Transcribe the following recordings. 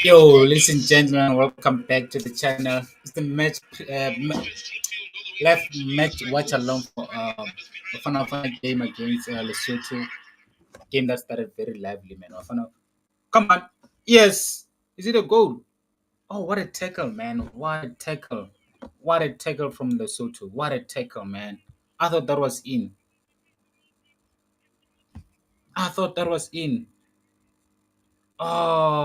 Yo, ladies and gentlemen, welcome back to the channel. It's the live match watch along for Bafana game against Lesotho. Game that started very lively, man. Bafana, come on, yes, is it a goal? Oh, what a tackle, man! What a tackle! What a tackle from Lesotho! What a tackle, man! I thought that was in. I thought that was in. Oh,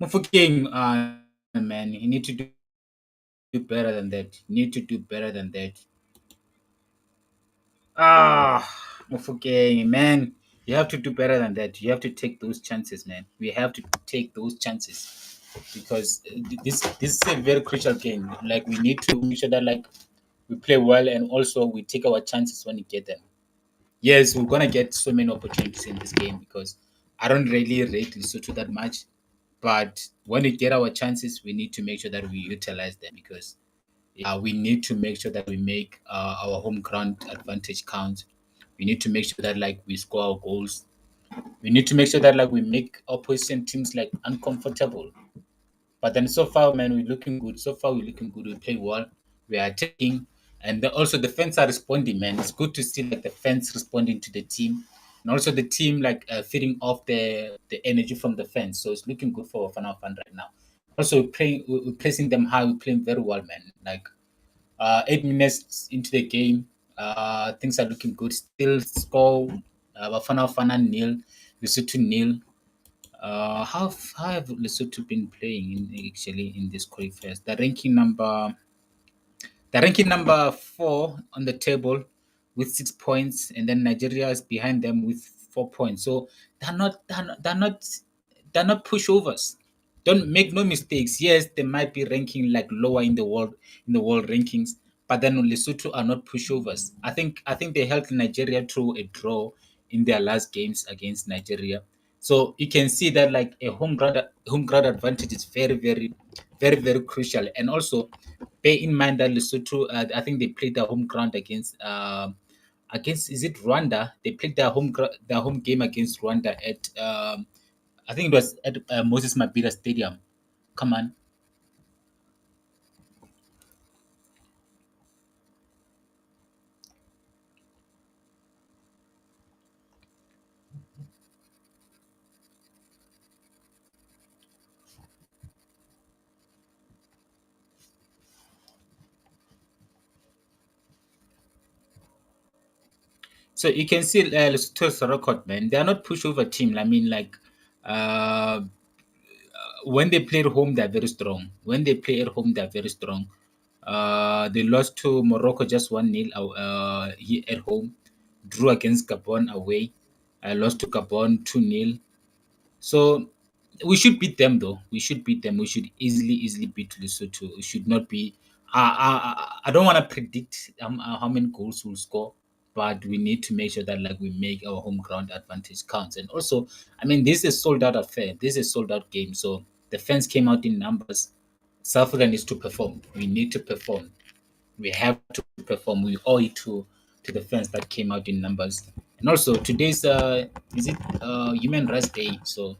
Mofokeng, man, you need to do better than that. You need to do better than that. Ah, Mofokeng, man, you have to do better than that. You have to take those chances, man. We have to take those chances because this is a very crucial game. Like we need to make sure that like we play well and also we take our chances when we get them. Yes, we're gonna get so many opportunities in this game because I don't really rate Lesotho that much. But when we get our chances, we need to make sure that we utilize them because we need to make sure that we make our home ground advantage count. We need to make sure that like we score our goals. We need to make sure that like we make opposition teams like uncomfortable. But then so far, man, we're looking good. So far, we're looking good. We play well. We are attacking, and also the fans are responding, man. It's good to see like the fans responding to the team, and also the team like feeding off the energy from the fans. So it's looking good for Fan right now. Also, we're placing them high. We're playing very well, man. Like 8 minutes into the game, things are looking good. Still score Bafana nil, Lesotho nil. How have Lesotho been playing actually in this qualifiers? The ranking number 4 on the table with 6 points, and then Nigeria is behind them with 4 points. So they're not pushovers. Don't make no mistakes. Yes, they might be ranking like lower in the world rankings, but then Lesotho are not pushovers. I think they helped Nigeria through a draw in their last games against Nigeria. So you can see that like a home ground advantage is very very very very crucial. And also bear in mind that Lesotho, I think they played their home ground against is it Rwanda? They played their home game against Rwanda at I think it was at Moses Mabhida Stadium. Come on. So you can see Lesotho's record, man. They are not pushover team. I mean, like uh, when they play at home, they're very strong. When they play at home, they're very strong. They lost to Morocco just 1-0 here at home. Drew against Gabon away. Lost to Gabon 2-0. So we should beat them, though. We should beat them. We should easily beat Lesotho. It should not be. I don't want to predict how many goals we'll score, but we need to make sure that like we make our home ground advantage counts. And also, I mean, this is a sold out affair. This is a sold out game. So the fans came out in numbers. South Africa needs to perform. We need to perform. We have to perform. We owe it to the fans that came out in numbers. And also today's is it Human Rights Day? So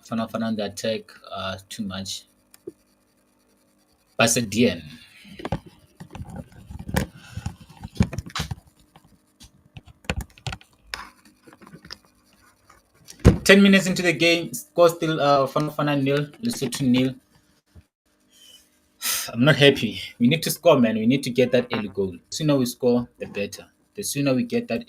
Fernando attack too much. Pasadena. 10 minutes into the game, score still Fana nil, Lesotho nil. I'm not happy. We need to score, man. We need to get that early goal. The sooner we score, the better. The sooner we get that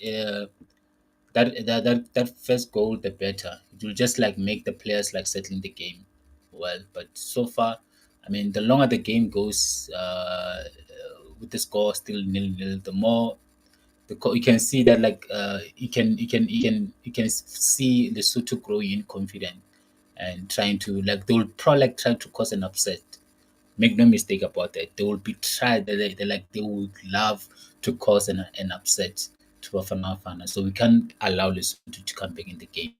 first goal, the better. It will just like make the players like settling the game well. But so far, I mean, the longer the game goes, with the score still nil nil, the more you can see that like you can see Lesotho growing in confidence and trying to like they will probably like try to cause an upset. Make no mistake about that. They will be tried. They would love to cause an upset to Bafana Bafana. So we can't allow Lesotho to come back in the game.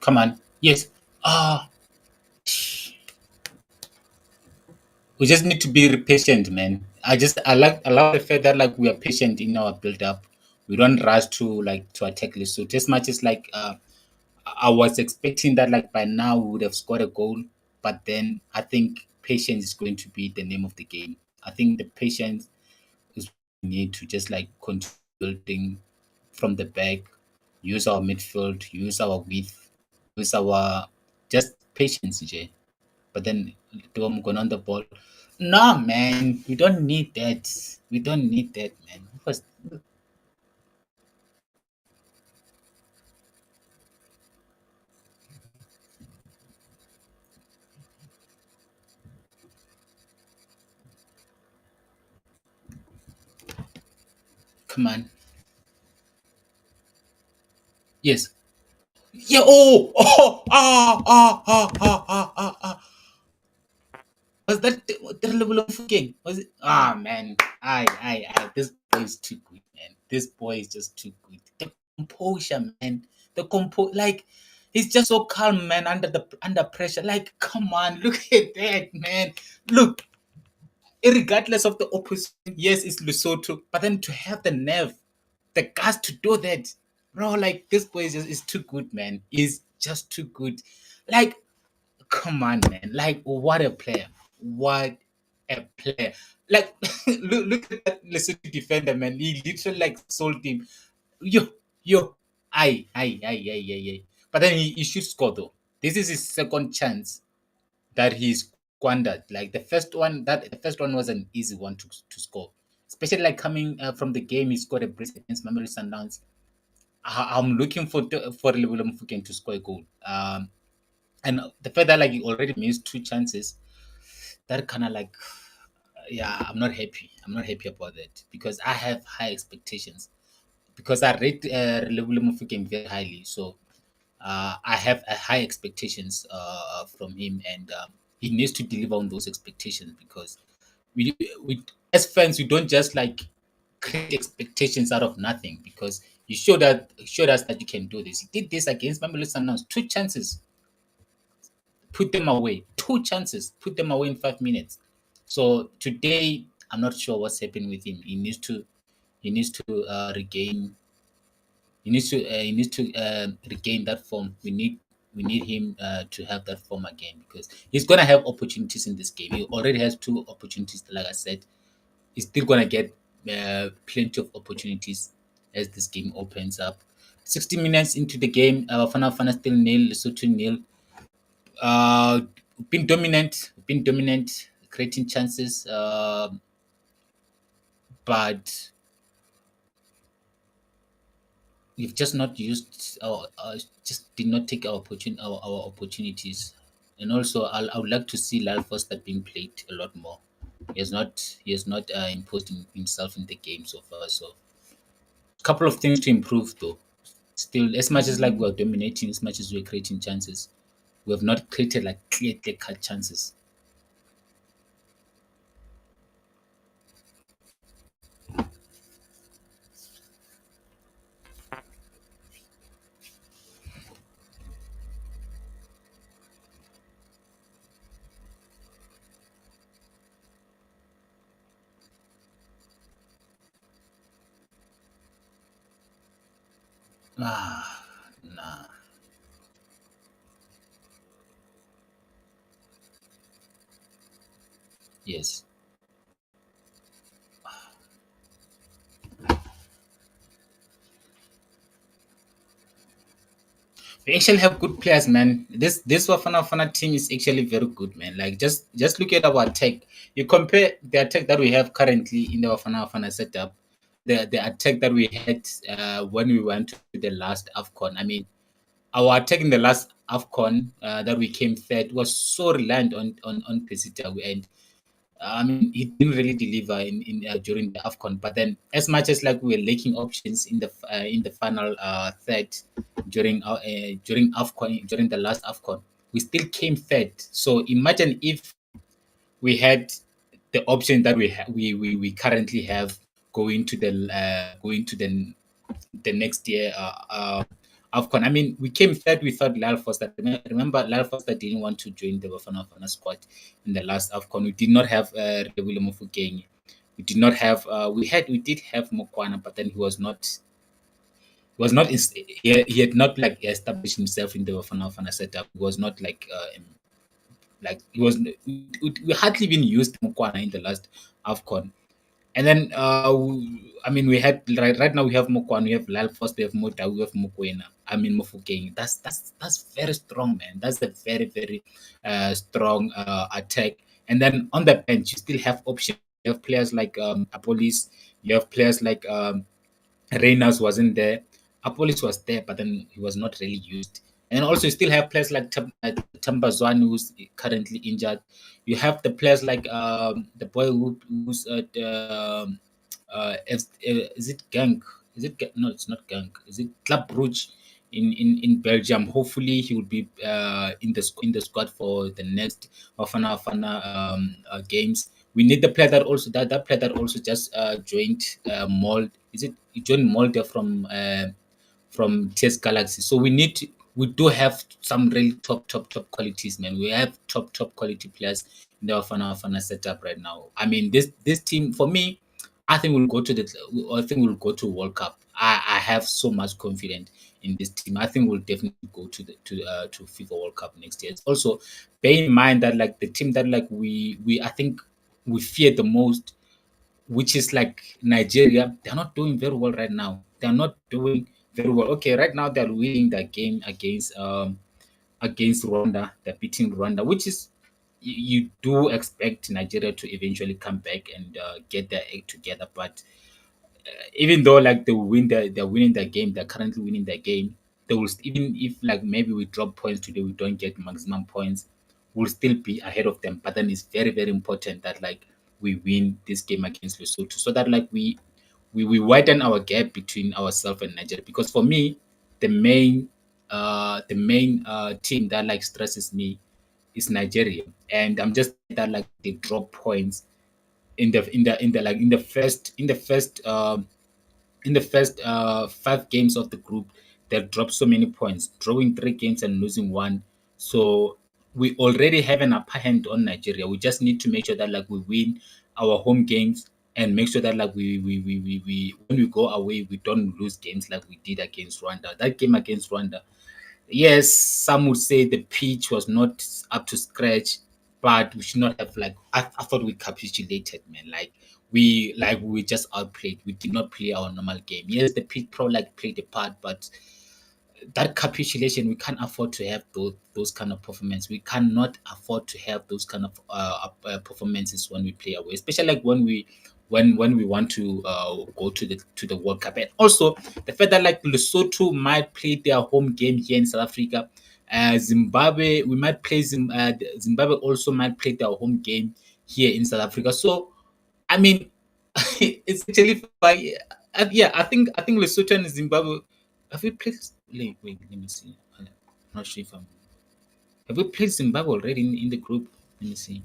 Come on. Yes. Ah, we just need to be patient, man. I love the fact that like we are patient in our build up. We don't rush to like to attack Lesotho as much as like I was expecting that like by now we would have scored a goal, but then I think patience is going to be the name of the game. I think the patience is what we need to just like continue building from the back, use our midfield, use our width, use our just patience, Jay. But then Tom going on the ball. No, man, we don't need that. We don't need that, man. First, come on. Yes. Yeah. Oh. Oh. Ah. Ah. Ah. Ah. Ah. Ah. Ah. Was that the level of fucking? Was it? Ah, man. I. This boy is too good, man. This boy is just too good. The composure, man. The like, he's just so calm, man. Under pressure. Like, come on, look at that, man. Look, regardless of the opposition, yes, it's Lesotho, but then to have the nerve, the guts to do that, bro, like this boy is too good, man. He's just too good. Like, come on, man. Like, what a player. What a player. Like, look at that Lesotho defender, man. He literally like sold him. Yo, yo, ay. But then he should score though. This is his second chance that he's squandered. Like the first one was an easy one to score, especially like coming from the game. He scored a brace against Mamelodi Sundowns. I'm looking for Lebohile Mofokeng to score a goal. And the fact that like he already missed two chances, that kind of like, yeah, I'm not happy. I'm not happy about that because I have high expectations because I rate Lebohile Mofokeng very highly. So I have high expectations from him, and he needs to deliver on those expectations because we, we as fans, we don't just like create expectations out of nothing because you showed us that you can do this. He did this against Mamelodi Sundowns, two chances, put them away, two chances, put them away in 5 minutes. So today, I'm not sure what's happening with him. He needs to regain he needs to regain that form. We need him to have that form again because he's gonna have opportunities in this game. He already has two opportunities. Like I said, he's still gonna get plenty of opportunities as this game opens up. 60 minutes into the game, Fana still nil, Lesotho nil. Uh, been dominant, creating chances, but we've just not used our just did not take our opportunities. And also I would like to see Lal Foster being played a lot more. He has not imposed himself in the game so far. So a couple of things to improve though. Still, as much as like we're dominating, as much as we're creating chances, we have not created like clear cut chances. Ah, nah. Yes. We actually have good players, man. This Wafana team is actually very good, man. Like just look at our attack. You compare the attack that we have currently in the Wafana setup, the attack that we had when we went to the last Afcon. I mean, our attack in the last Afcon that we came third was so reliant on Pesita, and I mean, he didn't really deliver in during the Afcon. But then, as much as like we were lacking options in the final third during Afcon during the last Afcon, we still came third. So imagine if we had the option that we currently have going to the next year AFCON. I mean, we came third without Lyle Foster. Remember, Lyle Foster didn't want to join the Bafana Bafana squad in the last AFCON. We did not have William Mofokeng. We did not have. We did have Mokwana, but then he had not like established himself in the Bafana Bafana setup. He was not like he was. We hardly even used Mokwana in the last AFCON. And then, I mean, we had right now we have Mokwan, we have Lal First, we have Mota, we have Mokwena. I mean, Mofokeng. That's very strong, man. That's a very very strong attack. And then on the bench, you still have options. You have players like Apolis. You have players like Reyners wasn't there. Apolis was there, but then he was not really used. And also, you still have players like Tambazwan, who's currently injured. You have the players like the boy who's at is it Gang? No, it's not Gang. Is it Club Brugge in Belgium? Hopefully, he will be in the squad for the next Bafana games. We need the player that also that player that also just joined Mold. Is it he joined Molde from TS Galaxy? So we do have some really top qualities, man. We have top quality players in the Bafana setup right now. I mean, this team for me, I think I think we'll go to World Cup. I have so much confidence in this team. I think we'll definitely go to FIFA World Cup next year. It's also bear in mind that like the team that like we I think we fear the most, which is like Nigeria. They're not doing very well right now. They're not doing very well. Okay, right now they're winning that game against Rwanda. They're beating Rwanda, which is you do expect Nigeria to eventually come back and get their act together. But even though like they're winning the game, they're currently winning the game. They will even if like maybe we drop points today, we don't get maximum points, we'll still be ahead of them. But then it's very very important that like we win this game against Lesotho, so that like we widen our gap between ourselves and Nigeria. Because for me, the main team that like stresses me is Nigeria, and I'm just that like they drop points in the like in the first 5 games of the group. They've dropped so many points, drawing 3 games and losing one. So we already have an upper hand on Nigeria. We just need to make sure that like we win our home games and make sure that like we when we go away we don't lose games like we did against Rwanda. That game against Rwanda, yes, some would say the pitch was not up to scratch, but we should not have like I thought we capitulated, man. Like we just outplayed. We did not play our normal game. Yes, the pitch probably like played a part, but that capitulation, we can't afford to have those kind of performance. We cannot afford to have those kind of performances when we play away, especially like when we want to go to the World Cup. And also the fact that like Lesotho might play their home game here in South Africa. Zimbabwe, we might play Zimbabwe also might play their home game here in South Africa. So I mean, it's actually fine. Yeah, I think Lesotho and Zimbabwe have we played. Wait, let me see. I'm not sure if I'm. Have we played Zimbabwe already in the group? Let me see.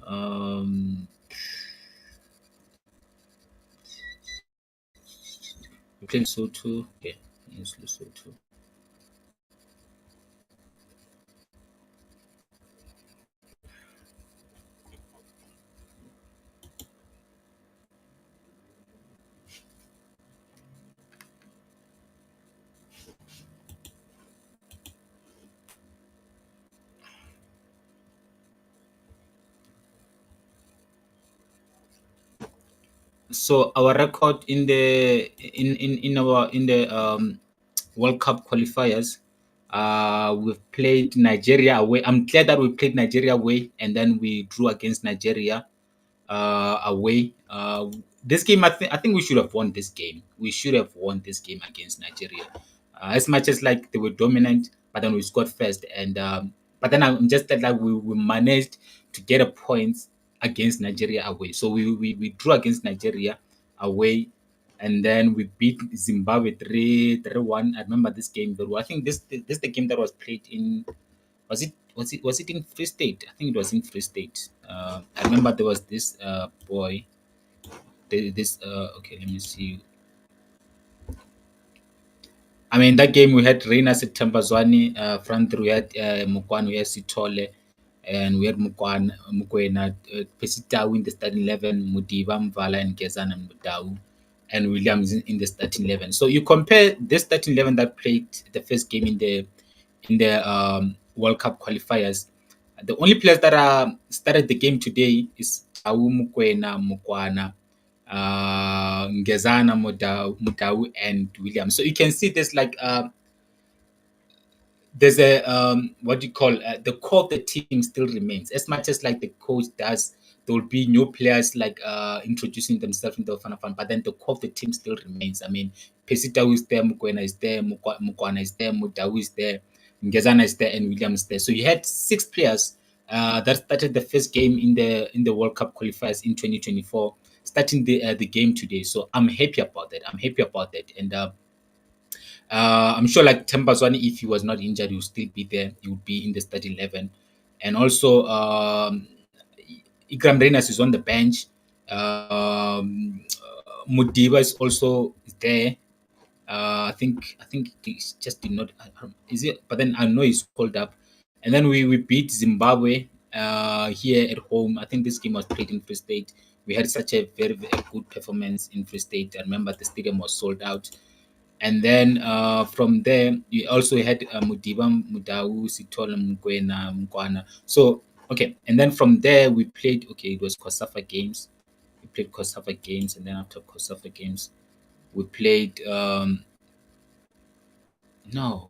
Um, we played Lesotho. Okay, yes, Lesotho. So our record in the World Cup qualifiers, we've played Nigeria away. I'm glad that we played Nigeria away and then we drew against Nigeria away. This game, I think we should have won this game. We should have won this game against Nigeria. As much as like they were dominant, but then we scored first, and but then I'm just that like we managed to get a point against Nigeria away. So we drew against Nigeria away, and then we beat Zimbabwe 3-1. I remember this game very well. I think this is the game that was played in, was it in Free State? I think it was in Free State. I remember there was this boy. This okay, let me see. I mean, that game we had Reina Sitambazwani, front three, we had Mokwane, we had Sitole, and we had Mukwena, Pesitau in the starting 11, Mudiba, Mvala, and Gezana and Mudau, and Williams in the starting 11. So you compare this starting 11 that played the first game in the World Cup qualifiers. The only players that are started the game today is Tau Mukwena, Mukwana, Ngezana, Mudau, and Williams. So you can see there's a what do you call the core of the team still remains as much as like the coach does. There will be new players like introducing themselves into the fan, but then the core of the team still remains. I mean, Pesita is there, Mukwena is there, Mukwana is there, Mudau is there, Ngezana is there, and Williams is there. So you had six players that started the first game in the World Cup qualifiers in 2024, starting the game today. So I'm happy about that. I'm happy about that, and I'm sure like Tempazwani, if he was not injured, he would still be there. He would be in the starting 11. And also, Ikram Renas is on the bench. Mudiba is also there. I think he just did not. Is it? But then I know he's called up. And then we beat Zimbabwe here at home. I think this game was played in Free State. We had such a very good performance in Free State. I remember the stadium was sold out. And then from there, we also had Mudiba, Mudau, Sitola, Mkwena, Mkwana. So, okay. And then from there, we played, okay, it was Kosafa games. We played Kosafa games. And then after Kosafa games, we played, no,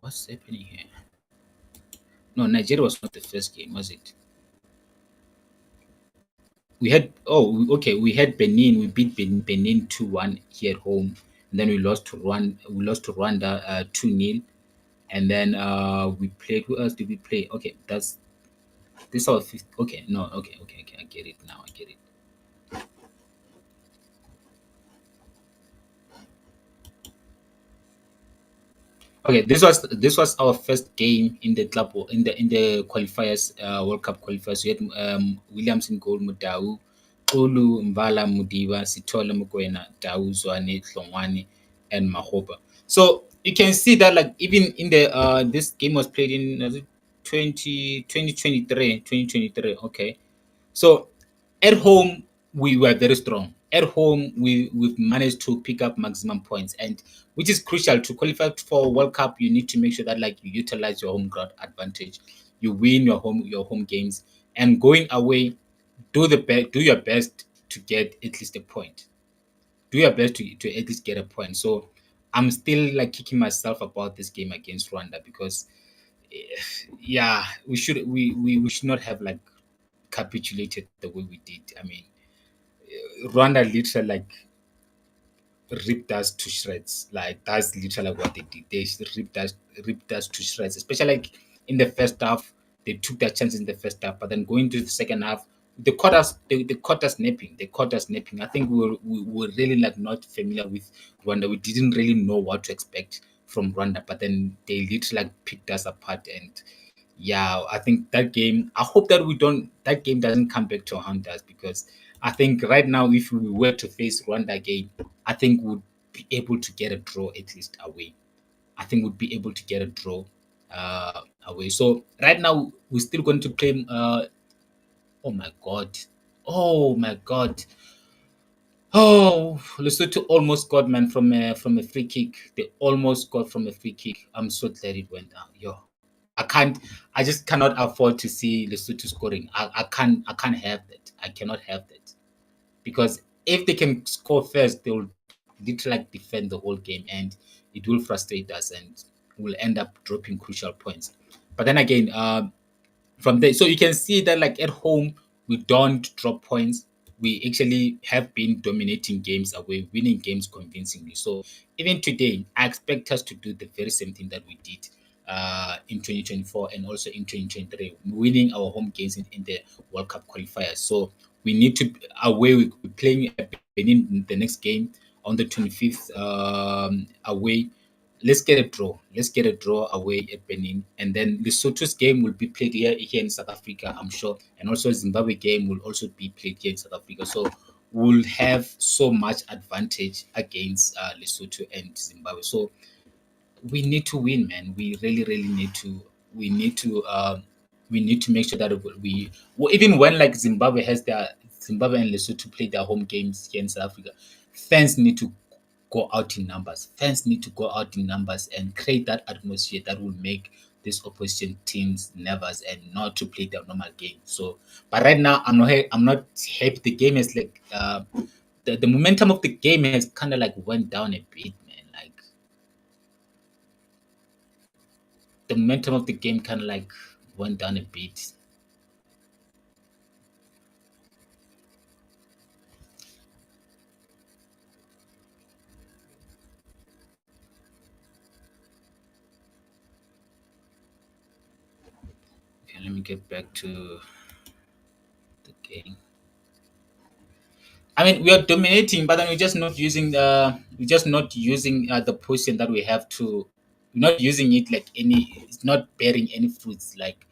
what's happening here? No, Nigeria was not the first game, was it? We had, oh, okay, we had Benin. We beat Benin 2-1 here at home. And then we lost to Rwanda 2-0. And then we played. Who else did we play? Okay, that's this our fifth. Okay, no, okay. I get it now. I get it. Okay, this was our first game in the club in the qualifiers, World Cup qualifiers. We had Williams in goal, Mudau, Olu, Mbala, Mudiba, Sitola, Mukwena, Dau, Zwane, Tlongwane, and Mahoba. So you can see that like even in the this game was played in 2023. Okay, so at home, we were very strong. At home, we've managed to pick up maximum points, and which is crucial to qualify for World Cup. You need to make sure that like you utilize your home ground advantage, you win your home games, and going away, do your best to get at least a point. Do your best to at least get a point. So I'm still like kicking myself about this game against Rwanda because yeah, we should not have like capitulated the way we did. I mean, Rwanda literally like ripped us to shreds. Like that's literally what they did. They ripped us to shreds. Especially like in the first half, they took their chances in the first half, but then going to the second half, they caught us napping. They caught us napping. I think we were really like not familiar with Rwanda. We didn't really know what to expect from Rwanda, but then they literally like picked us apart. And yeah, I think that game. I hope that game doesn't come back to haunt us because I think right now, if we were to face Rwanda again, I think we'd be able to get a draw at least away. I think we'd be able to get a draw away. So right now, we're still going to play. Oh my god! Oh my god! Oh, Lesotho almost got man from a free kick. They almost got from a free kick. I'm so glad it went down. Yo, I can't. I just cannot afford to see Lesotho scoring. I can't have that. I cannot have that because if they can score first, they will literally like defend the whole game, and it will frustrate us, and we'll end up dropping crucial points. But then again, from there. So you can see that like at home we don't drop points. We actually have been dominating games away, winning games convincingly. So even today, I expect us to do the very same thing that we did in 2024 and also in 2023, winning our home games in the World Cup qualifiers. So we need to away. We're playing Benin in the next game on the 25th away. Let's get a draw. Let's get a draw away at Benin. And then Lesotho's game will be played here in South Africa, I'm sure. And also Zimbabwe game will also be played here in South Africa. So we'll have so much advantage against Lesotho and Zimbabwe. So we need to win, man. We really, really need to. We need to. We need to make sure that we, well, even when like Zimbabwe and Lesotho play their home games here in South Africa, fans need to go out in numbers. Fans need to go out in numbers and create that atmosphere that will make these opposition teams nervous and not to play their normal game. So, but right now I'm not happy. The game is like the momentum of the game has kind of like went down a bit, man. Like the momentum of the game kind of like went down a bit. Okay, let me get back to the game. I mean, we are dominating, but then we're just not using the position that we have to. We're not using it like any. It's not bearing any fruits, like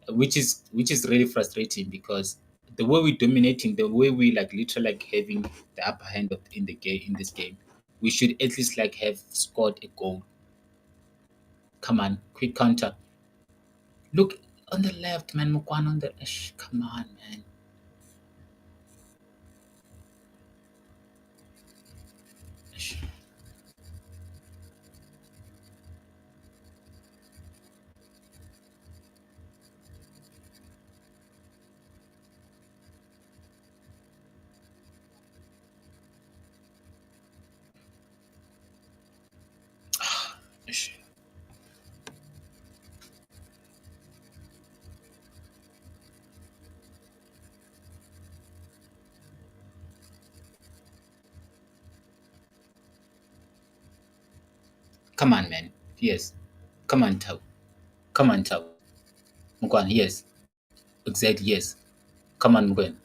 which is really frustrating because the way we're dominating, the way we like literally like having the upper hand in the game in this game, we should at least like have scored a goal. Come on, quick counter. Look on the left, man. Mukwan on the. Come on, man. Ish. Ish. Come on, man. Yes. Come on, Tau. Come on, Tau. Mukwan, yes. Exactly, yes. Come on, Mukwan.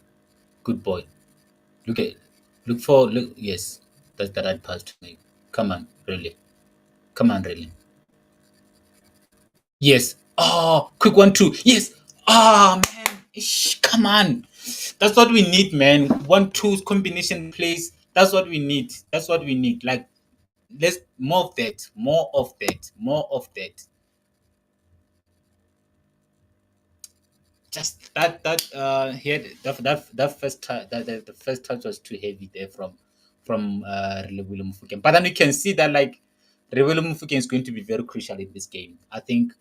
Good boy. Look at look, yes. That's the right pass to make. Come on, really. Come on, really. Yes. Oh, quick 1-2. Yes. Ah, man. Come on. That's what we need, man. 1-2 combination plays. That's what we need. That's what we need. Like, let's more of that. More of that. More of that. Just that here that first touch the first touch was too heavy there from Relebolo Mofokeng. But then you can see that like Relebolo Mofokeng is going to be very crucial in this game. I think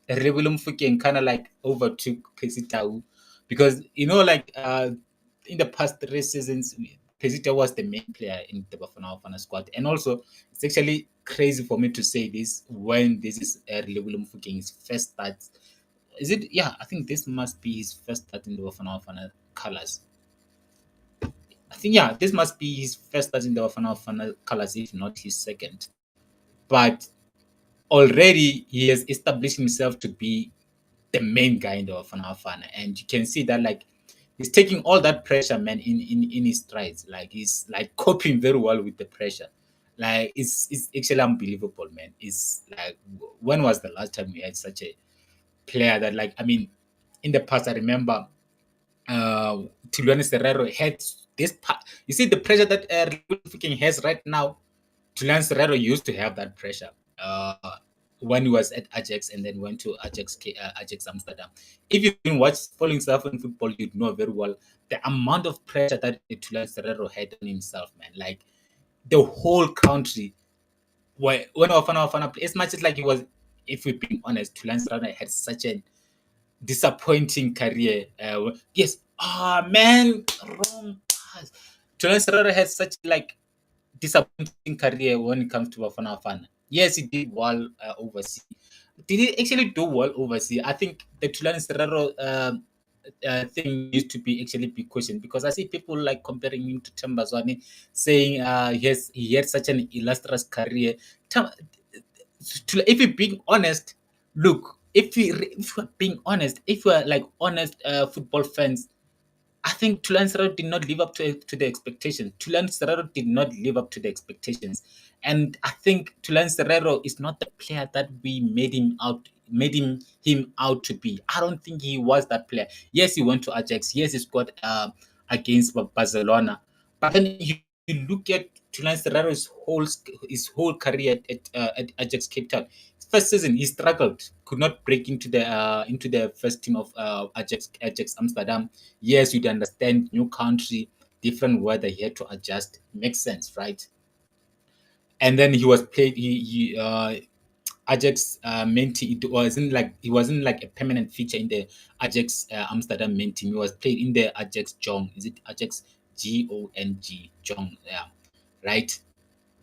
Relebolo Mofokeng kind of like overtook Pesitau because like in the past 3 seasons Pesitau was the main player in the Bafana squad, and also it's actually crazy for me to say this when this is Relebolo Mofokeng's first start. Is it? Yeah, I think this must be his first start in the Bafana colors. I think yeah, this must be his first start in the Bafana colors, if not his second. But already he has established himself to be the main guy in the Bafana, and you can see that like he's taking all that pressure, man, in his strides. Like he's like coping very well with the pressure. Like it's actually unbelievable, man. It's like when was the last time we had such a player that like I mean in the past I remember Tulane Serrero had this part. You see the pressure that Fiking has right now. Tulane Serrero used to have that pressure when he was at Ajax and then went to Ajax Amsterdam. If you've been following South African football, you'd know very well the amount of pressure that Tulane Serrero had on himself, man. Like the whole country, when Ofana, as much as like he was, if we're being honest, Tulane Serrero had such a disappointing career. Yes, man, wrong pass. Julian Serrero has such like disappointing career when it comes to Bafana Bafana. Yes, he did well overseas. Did he actually do well overseas? I think the Julian Serrero thing used to be actually be questioned because I see people like comparing him to Tambazwane, saying he had such an illustrious career. If you're being honest, look, if we're being honest, if we're like honest football fans, I think Tulan Serrero did not live up to the expectations. Tulan Serrero did not live up to the expectations. And I think Tulan Serrero is not the player that we made him out to be. I don't think he was that player. Yes, he went to Ajax. Yes, he scored against Barcelona. But then you look at Tulan Serraro's whole career at Ajax Cape Town. First season he struggled, could not break into the first team of Ajax Amsterdam. Yes, you'd understand, new country, different weather, he had to adjust. Makes sense, right? And then he was played. He Ajax main team. It wasn't like he wasn't like a permanent feature in the Ajax Amsterdam main team. He was played in the Ajax Jong. Is it Ajax Gong Jong? Yeah, right.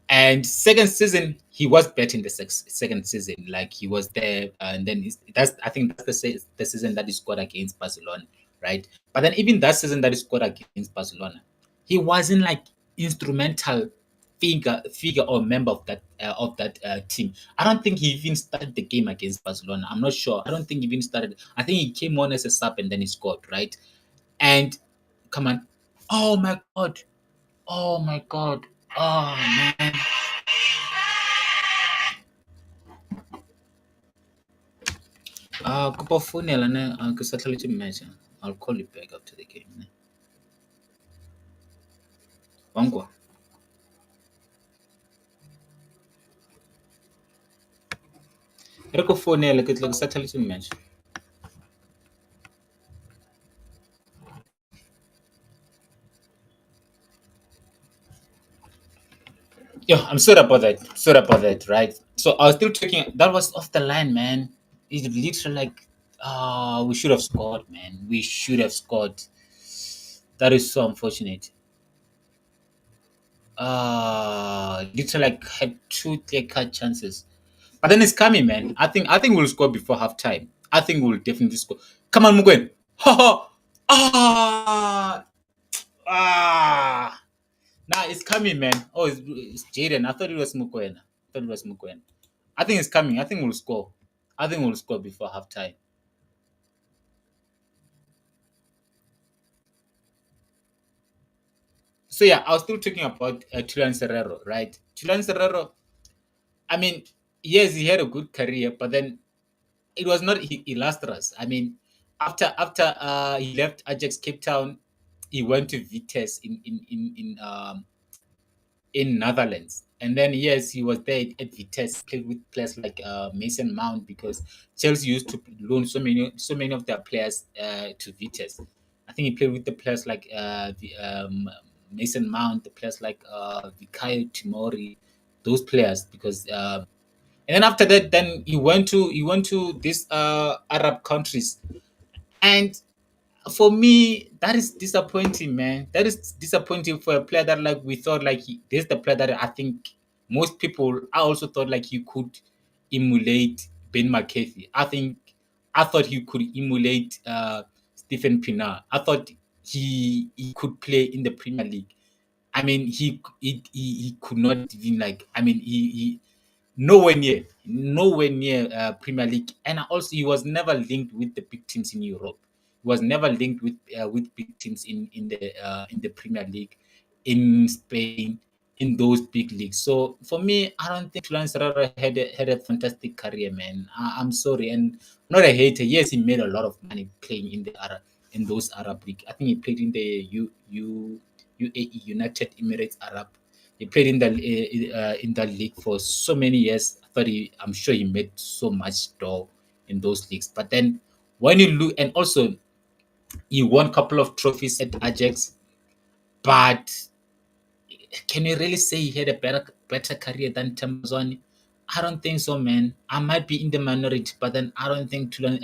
And second season, he was better in the second season. Like he was there, and then that's I think that's the season that he scored against Barcelona, right? But then even that season that he scored against Barcelona, he wasn't like instrumental figure or member of that team. I don't think he even started the game against Barcelona. I'm not sure. I don't think he even started. I think he came on as a sub and then he scored, right? And come on, oh my god, oh my god, oh man. Kopa founela ne ke sa tlhaletse match. I'll call you back after the game. Ne. Wa nkwa? Re ko founela ke tla ke sa tlhaletse match. Yeah, I'm sorry about that. Sorry about that, right? So I was still talking. That was off the line, man. It literally like, we should have scored, man. We should have scored. That is so unfortunate. Literally like had two clear cut chances. But then it's coming, man. I think we'll score before halftime. I think we'll definitely score. Come on, Mugwen. Ha ha. Ah. Ah. Nah, it's coming, man. Oh, it's Jaden. I thought it was Mugwen. I thought it was Mugwen. I think it's coming. I think we'll score. I think we'll score before halftime. So yeah, I was still talking about Tulan Serrero, right? Tulan Serrero. I mean, yes, he had a good career, but then it was not illustrious. I mean, after he left Ajax Cape Town, he went to Vitesse in Netherlands. And then yes, he was there at Vitesse, played with players like Mason Mount because Chelsea used to loan so many of their players to Vitesse. I think he played with the players like Mason Mount, the players like Vikayo Timori, those players because and then after that, then he went to these Arab countries, and for me, that is disappointing, man. That is disappointing for a player that like we thought like this is the player that I think most people I also thought like he could emulate Ben McCarthy. I thought he could emulate Stephen Pienaar. I thought he could play in the Premier League. I mean, he could not even like. I mean, he nowhere near Premier League, and also he was never linked with the big teams in Europe. He was never linked with big teams in the Premier League, in Spain, in those big leagues. So for me, I don't think Tulan Serrara had a fantastic career, man. I'm sorry, and I'm not a hater. Yes, he made a lot of money playing in those Arab league. I think he played in the UAE, United Emirates Arab. He played in that league for so many years. I'm sure he made so much dough in those leagues. But then when you look, and also he won a couple of trophies at Ajax, but can you really say he had a better career than Tambazoni? I don't think so, man. I might be in the minority, but then I don't think Tulan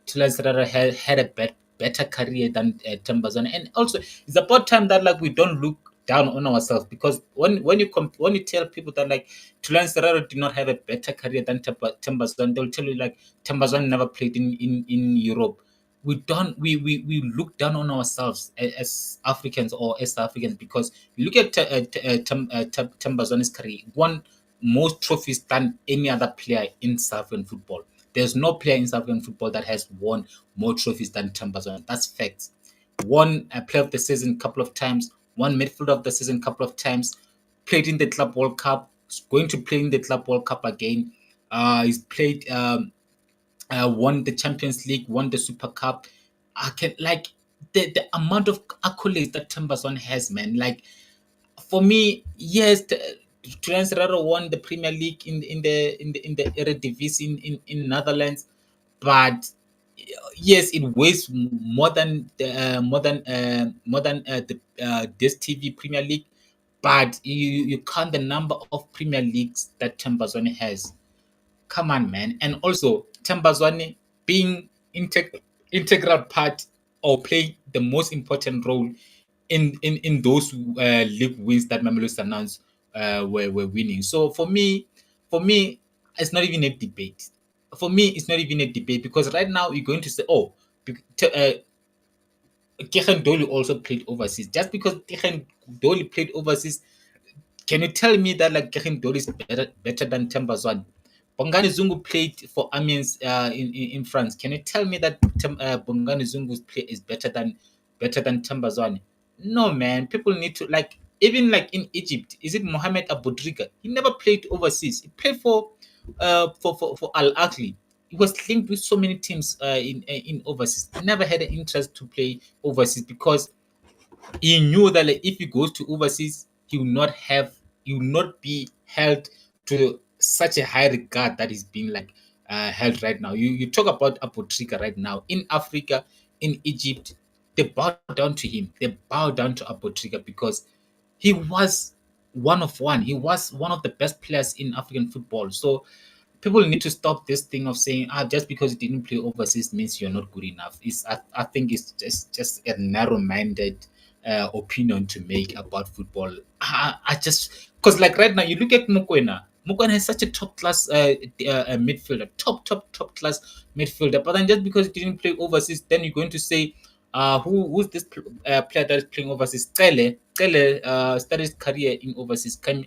Serrara had a better career than Tambazoni. And also, it's about time that like we don't look down on ourselves because when you tell people that like Tulan Serrara did not have a better career than Tambazoni, they'll tell you like Tambazoni never played in Europe. We look down on ourselves as Africans or as Africans because you look at Tambazoni's career, won most trophies than any other player in South African football. There's no player in South African football that has won more trophies than Tambazoni. That's facts. Won a player of the season a couple of times, won midfield of the season a couple of times, played in the Club World Cup, is going to play in the Club World Cup again. He's played won the Champions League, won the Super Cup. I can like the amount of accolades that Tambazon has, man. Like for me, yes, Transraro won the Premier League in the Eredivisie in Netherlands, but yes, it weighs more than this TV Premier League. But you count the number of Premier Leagues that Tambazwane has. Come on, man. And also, Tambazwane being integral part or play the most important role in those league wins that Mamelodi Sundowns were winning. So for me, it's not even a debate. For me, it's not even a debate because right now you're going to say, oh, Kehen Doli also played overseas. Just because Kehen Doli played overseas, can you tell me that like Kehen Doli is better than Tembazwan? Bongani Zungu played for Amiens in France. Can you tell me that Bongani Zungu's play is better than Tembazwan? No, man. People need to like even like in Egypt. Is it Mohamed Abudriga? He never played overseas. He played for Al Ahly. He was linked with so many teams in overseas. He never had an interest to play overseas because he knew that like, if he goes to overseas, he will not be held to such a high regard that is being like held right now. You talk about Apotrika right now in Africa, in Egypt, they bow down to him. They bow down to Apotrika because he was one of one. He was one of the best players in African football. So people need to stop this thing of saying just because you didn't play overseas means you're not good enough. I think it's just a narrow-minded opinion to make about football. I just because like right now you look at Mokoena. Mokoena is such a top class midfielder, top class midfielder. But then just because he didn't play overseas, then you're going to say who's this player that is playing overseas? Tele started his career in overseas, playing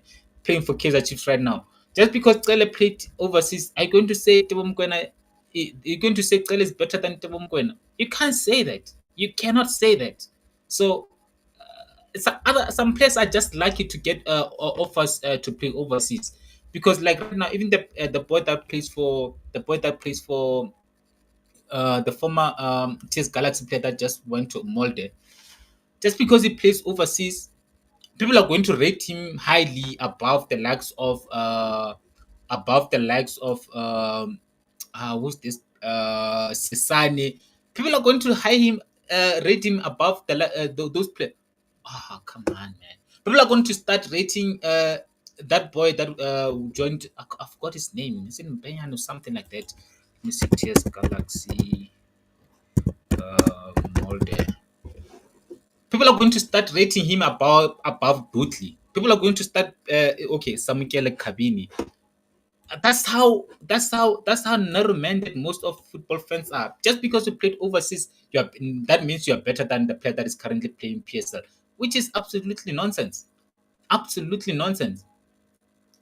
for Kaizer Chiefs right now. Just because Cele played overseas, are you going to say Tebo Mokoena? You're going to say Cele is better than Tebo Mokoena? You can't say that. You cannot say that. So some players are just lucky to get offers to play overseas because like right now, even the boy that plays for the former TS Galaxy player that just went to Molde, just because he plays overseas, people are going to rate him highly above the likes of who's this Sisane. People are going to rate him above those players. Oh, come on, man. People are going to start rating that boy that joined. I forgot his name. Is it Mbenyan or something like that? Let me see. TS Galaxy Molde. People are going to start rating him above Dudley. People are going to start okay, Samukele Kabini. That's how narrow-minded most of football fans are. Just because you played overseas, that means you are better than the player that is currently playing PSL, which is absolutely nonsense. Absolutely nonsense.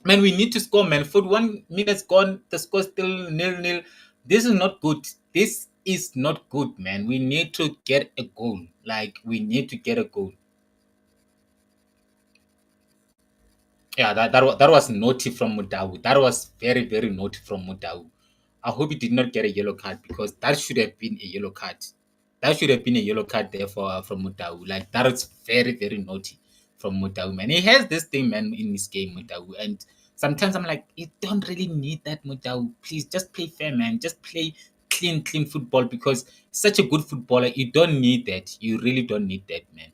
Man, we need to score, man. 41 minutes gone, the score still nil-nil. This is not good. This is not good, man. We need to get a goal. Like we need to get a goal. Yeah, that was naughty from Mudau. That was very, very naughty from Mudau. I hope he did not get a yellow card because that should have been a yellow card. That should have been a yellow card there for from Mudau. Like that is very, very naughty from Mudau, man. He has this thing, man, in his game, Mudau. And sometimes I'm like, you don't really need that, Mudau. Please just play fair, man. Just play clean football because such a good footballer. You don't need that. You really don't need that, man.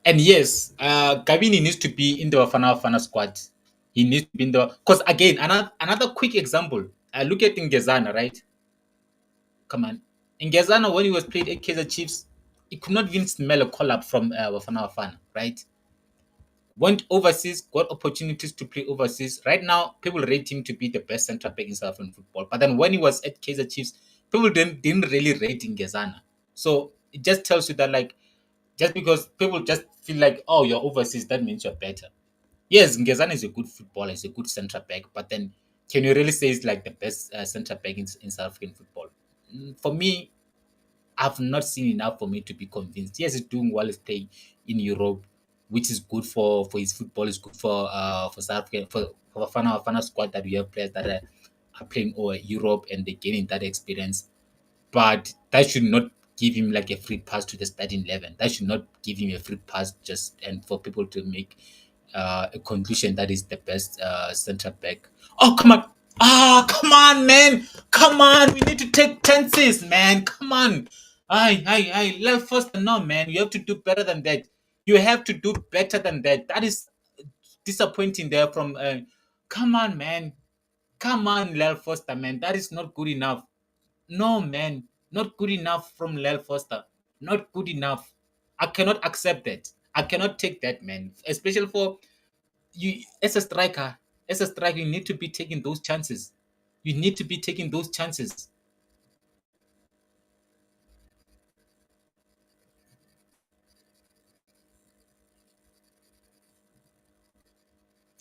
And yes, Gavini needs to be in the Bafana squad. He needs to be in the because again, another quick example. Look at Ngezana, right? Come on, Ngezana when he was played at Kaizer Chiefs, he could not even smell a call up from Bafana, right? Went overseas, got opportunities to play overseas. Right now, people rate him to be the best centre back in South African football. But then when he was at Kaizer Chiefs, people didn't really rate Ngezana. So it just tells you that like just because people just feel like, oh, you're overseas, that means you're better. Yes, Ngezana is a good footballer, he's a good centre back, but then can you really say he's like the best centre back in South African football? For me, I've not seen enough for me to be convinced. Yes, he's doing well, he's playing in Europe, which is good for his football, is good for South Africa, for Fana squad that we have players that are playing over Europe and they're gaining that experience. But that should not give him like a free pass to the starting 11. That should not give him a free pass just and for people to make a conclusion that is the best center back. Oh, come on. Ah, come on, man. Come on. We need to take chances, man. Come on. Lel Foster, no, man. You have to do better than that. You have to do better than that. That is disappointing there from. Come on, man. Come on, Lel Foster, man. That is not good enough. No, man. Not good enough from Lel Foster. Not good enough. I cannot accept that. I cannot take that, man. Especially for you as a striker. As a striker, you need to be taking those chances. You need to be taking those chances.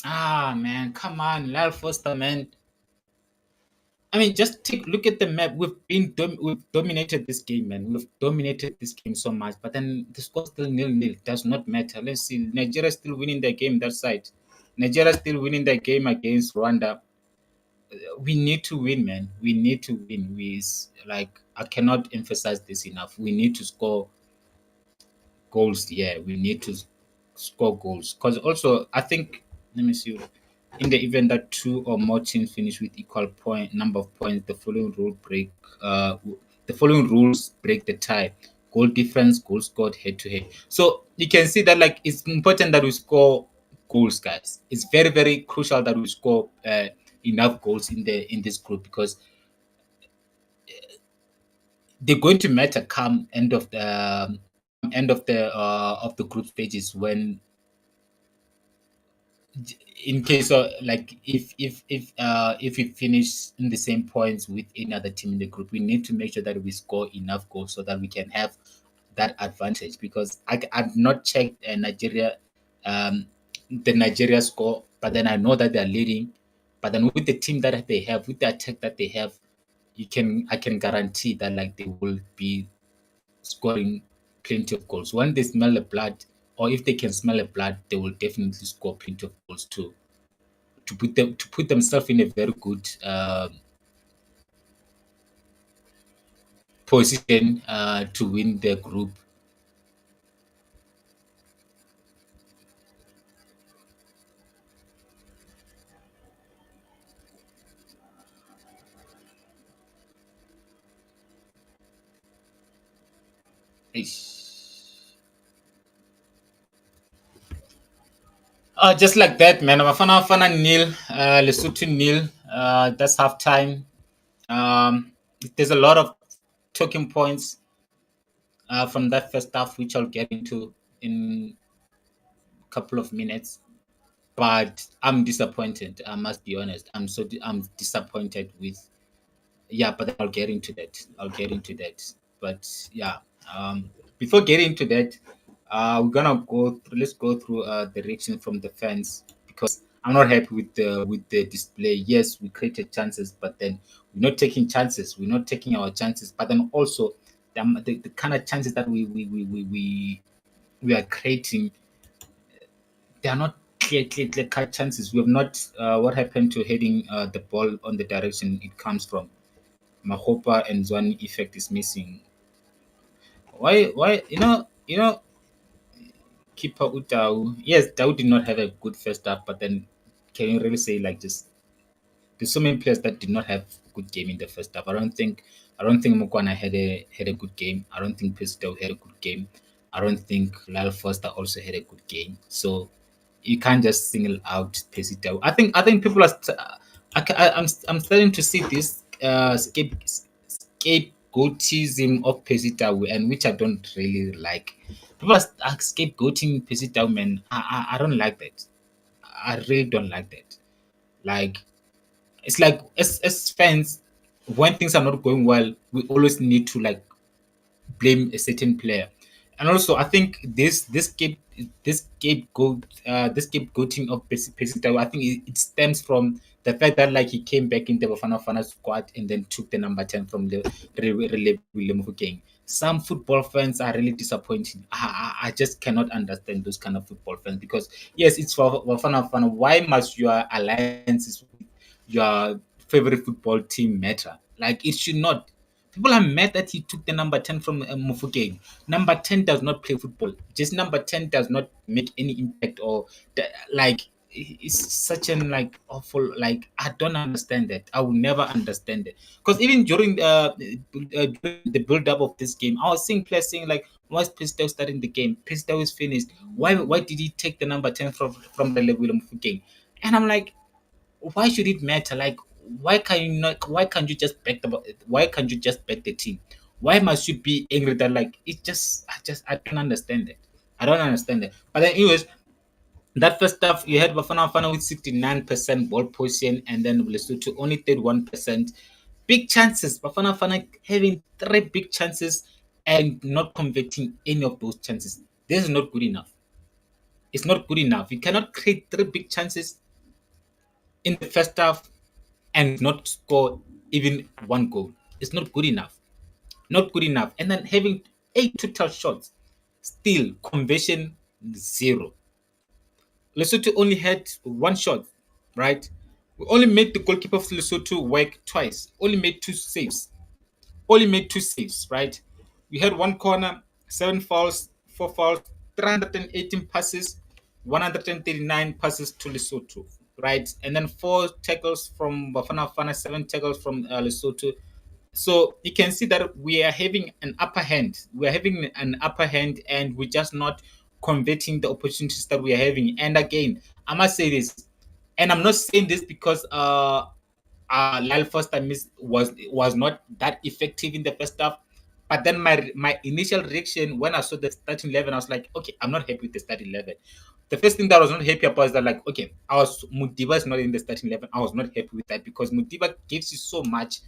Ah, man, come on, Lyle Foster, man. I mean, just take look at the map. We've dominated this game, man. We've dominated this game so much, but then the score still nil-nil. Does not matter. Let's see. Nigeria still winning the game that side. Nigeria still winning the game against Rwanda. We need to win, man. We need to win. Like I cannot emphasize this enough. We need to score goals. Yeah, we need to score goals. Because also, I think, let me see. In the event that two or more teams finish with equal point number of points, the following rules break the tie: goal difference, goal scored head to head. So you can see that like it's important that we score goals, guys. It's very very crucial that we score enough goals in this group because they're going to matter come end of the group stages when in case of like if we finish in the same points with any other team in the group, we need to make sure that we score enough goals so that we can have that advantage. Because I've not checked the Nigeria score, but then I know that they're leading. But then with the team that they have, with the attack that they have, I can guarantee that like they will be scoring plenty of goals. When they smell the blood, or if they can smell the blood, they will definitely score plenty of goals too. To put themselves in a very good position to win their group. Just like that, man. Bafana nil, Lesotho nil. That's half time. There's a lot of talking points from that first half, which I'll get into in a couple of minutes. But I'm disappointed. I must be honest. I'm disappointed with. Yeah, but I'll get into that. I'll get into that. But yeah, before getting into that, we're gonna go. Let's go through the reaction from the fans because I'm not happy with the display. Yes, we created chances, but then we're not taking chances. We're not taking our chances. But then also the kind of chances that we are creating, they are not clear cut chances. We have not. What happened to heading the ball on the direction it comes from? Mahopa and Zwan effect is missing. Why keeper Utau? Yes, Tau did not have a good first half, but then can you really say like just there's so many players that did not have good game in the first half. I don't think Mukwana had a good game. I don't think Pisto had a good game. I don't think Lyle Foster also had a good game. So you can't just single out Pesito. I think people are. I'm starting to see this scapegoatism of Pesito, and which I don't really like. People are scapegoating Pesito, man. I don't like that. I really don't like that. Like it's like as fans, when things are not going well, we always need to like blame a certain player. And also, I think this scapegoating of Pesita, I think it stems from the fact that like he came back in the Bafana squad and then took the number 10 from the Mofokeng. Some football fans are really disappointing. I just cannot understand those kind of football fans because yes, it's for Bafana. Why must your alliances with your favorite football team matter? Like it should not. People are mad that he took the number 10 from Mofokeng. Number 10 does not play football. Just number 10 does not make any impact or like it's such an like awful like I don't understand that. I will never understand it. Because even during the build up of this game, I was seeing players saying like, why is Pistol starting the game? Pistol is finished. Why did he take the number 10 from the William Mofokeng? And I'm like, why should it matter? Like, why can you not? Why can't you just back the? Why can't you just back the team? Why must you be angry that like it just? I don't understand it. I don't understand it. But then it was that first stuff you had Bafana Bafana with 69% ball possession and then Lesotho only 31%. Big chances. Bafana Bafana having three big chances and not converting any of those chances. This is not good enough. It's not good enough. You cannot create three big chances in the first half and not score even one goal. It's not good enough. Not good enough. And then having eight total shots, still conversion zero. Lesotho only had one shot, right? We only made the goalkeeper of Lesotho work twice. Only made two saves. Only made two saves, right? We had one corner, seven fouls, four fouls, 318 passes, 139 passes to Lesotho, right? And then four tackles from Bafana Bafana, seven tackles from Lesotho. So you can see that we are having an upper hand. We are having an upper hand, and we're just not converting the opportunities that we are having. And again, I must say this, and I'm not saying this because Lyle Foster was not that effective in the first half. But then my initial reaction when I saw the starting 11, I was like, okay, I'm not happy with the starting 11. The first thing that I was not happy about is that like, okay, I was Mudiba is not in the starting 11. I was not happy with that because Mudiba gives you so much.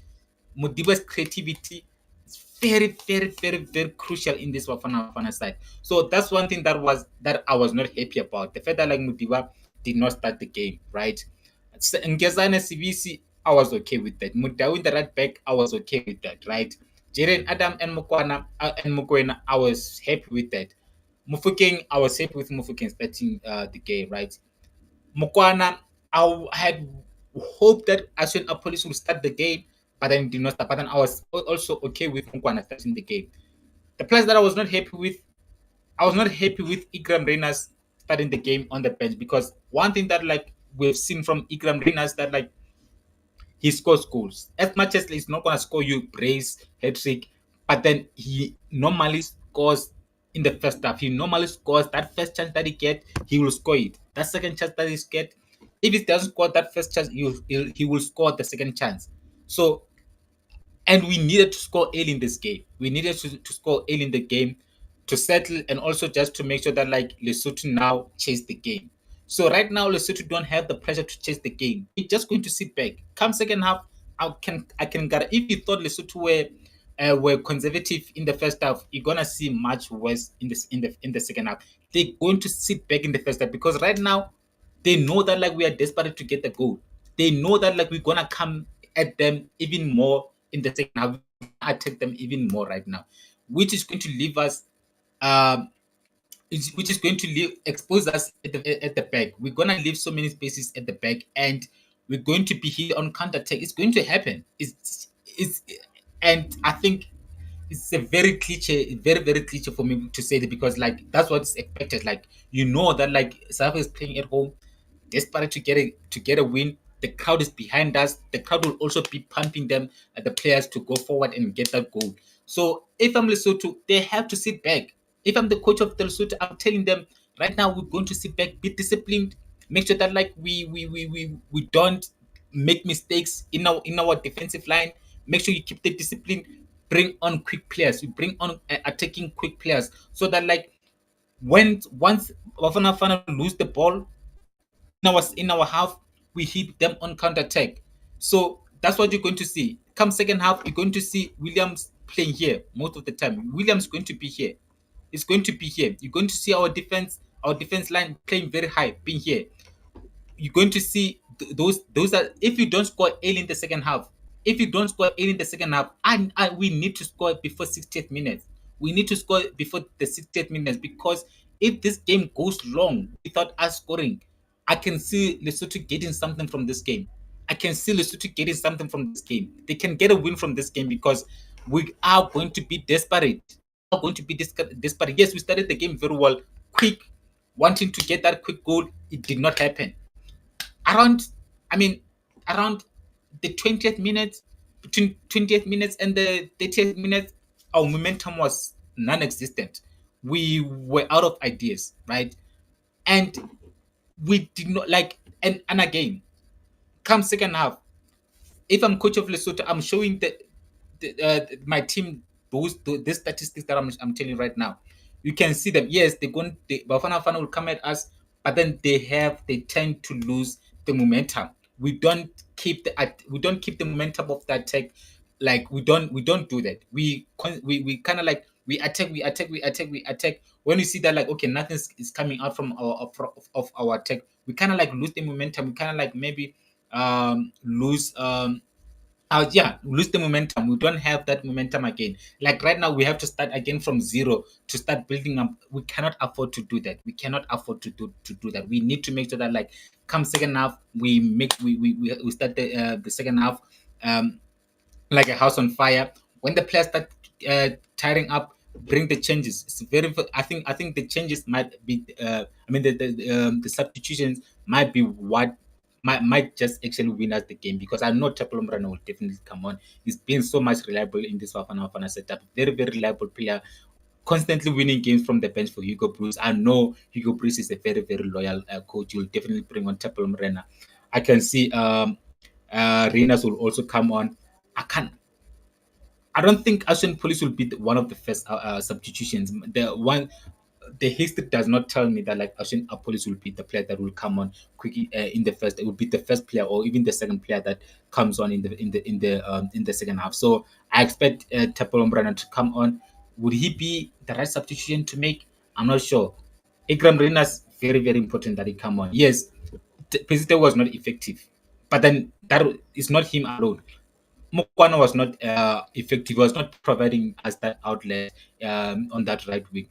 Mudiba's creativity is very, very, very, very crucial in this Wafana Wafana side. So that's one thing that I was not happy about. The fact that like Mudiba did not start the game, right? So, Ngezana CVC, I was okay with that. Mudawi the right back, I was okay with that, right? Jaren Adam and Mokoena, I was happy with that. Mofokeng, I was happy with Mofokeng starting the game, right? Mokwana, had hoped that Asian Police would start the game, but then did not start. But then I was also okay with Mokwana starting the game. The players that I was not happy with, I was not happy with Ikram Renas starting the game on the bench because one thing that like we've seen from Ikram Renas that like he scores goals. As much as he's not gonna score you brace, hat trick, but then he normally scores in the first half. He normally scores that first chance that he get, he will score it. That second chance that he get, if he doesn't score that first chance, he will score the second chance. So and we needed to score early in this game. We needed to score early in the game to settle and also just to make sure that like Lesotho now chase the game. So right now Lesotho don't have the pressure to chase the game. We're just going to sit back. Come second half, I can guarantee if you thought Lesotho were conservative in the first half, you're gonna see much worse in the second half. They're going to sit back in the first half because right now they know that like we are desperate to get the goal. They know that like we're gonna come at them even more in the second half, attack them even more right now, which is going to leave us, um, which is going to expose us at the back. We're gonna leave so many spaces at the back, and we're going to be here on counter attack. It's going to happen. It's and I think it's a very cliche, very very cliche for me to say that because like that's what's expected. Like you know that like South Africa is playing at home, desperate to get a win. The crowd is behind us. The crowd will also be pumping them at the players to go forward and get that goal. So if I'm Lesotho, they have to sit back. If I'm the coach of the Lesotho, I'm telling them right now we're going to sit back, be disciplined, make sure that like we don't make mistakes in our defensive line. Make sure you keep the discipline. Bring on quick players. We bring on attacking quick players so that like when once Bafana Bafana lose the ball in our half, we hit them on counter attack. So that's what you're going to see. Come second half, you're going to see Williams playing here most of the time. Williams going to be here. It's going to be here. You're going to see our defense line playing very high, being here. You're going to see those are if you don't score early in the second half. If you don't score early in the second half, and we need to score before 60th minutes. We need to score before the 60th minutes because if this game goes long without us scoring, I can see Lesotho getting something from this game. I can see Lesotho getting something from this game. They can get a win from this game because We are going to be desperate. We are going to be desperate. Yes, we started the game very well, quick, wanting to get that quick goal. It did not happen. Around, I mean, around the 20th minute, between 20th minutes and the 30th minute, our momentum was non-existent. We were out of ideas, right? And we did not like, and again, come second half, if I'm coach of Lesotho, I'm showing my team these statistics that I'm telling you right now. You can see them. Yes, Bafana Bafana will come at us, but then they tend to lose the momentum. We don't keep the momentum of that attack. Like we don't do that. We kind of like we attack. When we see that like okay nothing is coming out from of our attack, we kind of like lose the momentum. We kind of like maybe lose yeah, lose the momentum. We don't have that momentum again. Like right now, we have to start again from zero to start building up. We cannot afford to do that. We cannot afford to do that. We need to make sure that like come second half, we start the second half like a house on fire. When the players start tiring up, bring the changes. It's very. I think the changes might be. I mean the substitutions might be what might just actually win us the game because I know Tapalombrano will definitely come on. He's been so much reliable in this Wafana Wafana setup. Very reliable player, constantly winning games from the bench for Hugo Bruce. I know Hugo Bruce is a very loyal coach. You'll definitely bring on Tapalombrana. I can see Renas will also come on. I can I don't think Asian Police will be one of the first substitutions. The history does not tell me that like Asian Police will be the player that will come on quickly in the first. It will be the first player or even the second player that comes on in the second half. So I expect Tepolombrana to come on. Would he be the right substitution to make? I'm not sure. Ikram Renas very important that he come on. Yes, Pesite was not effective, but then that is not him alone. Mokwana was not effective. He was not providing us that outlet on that right wing.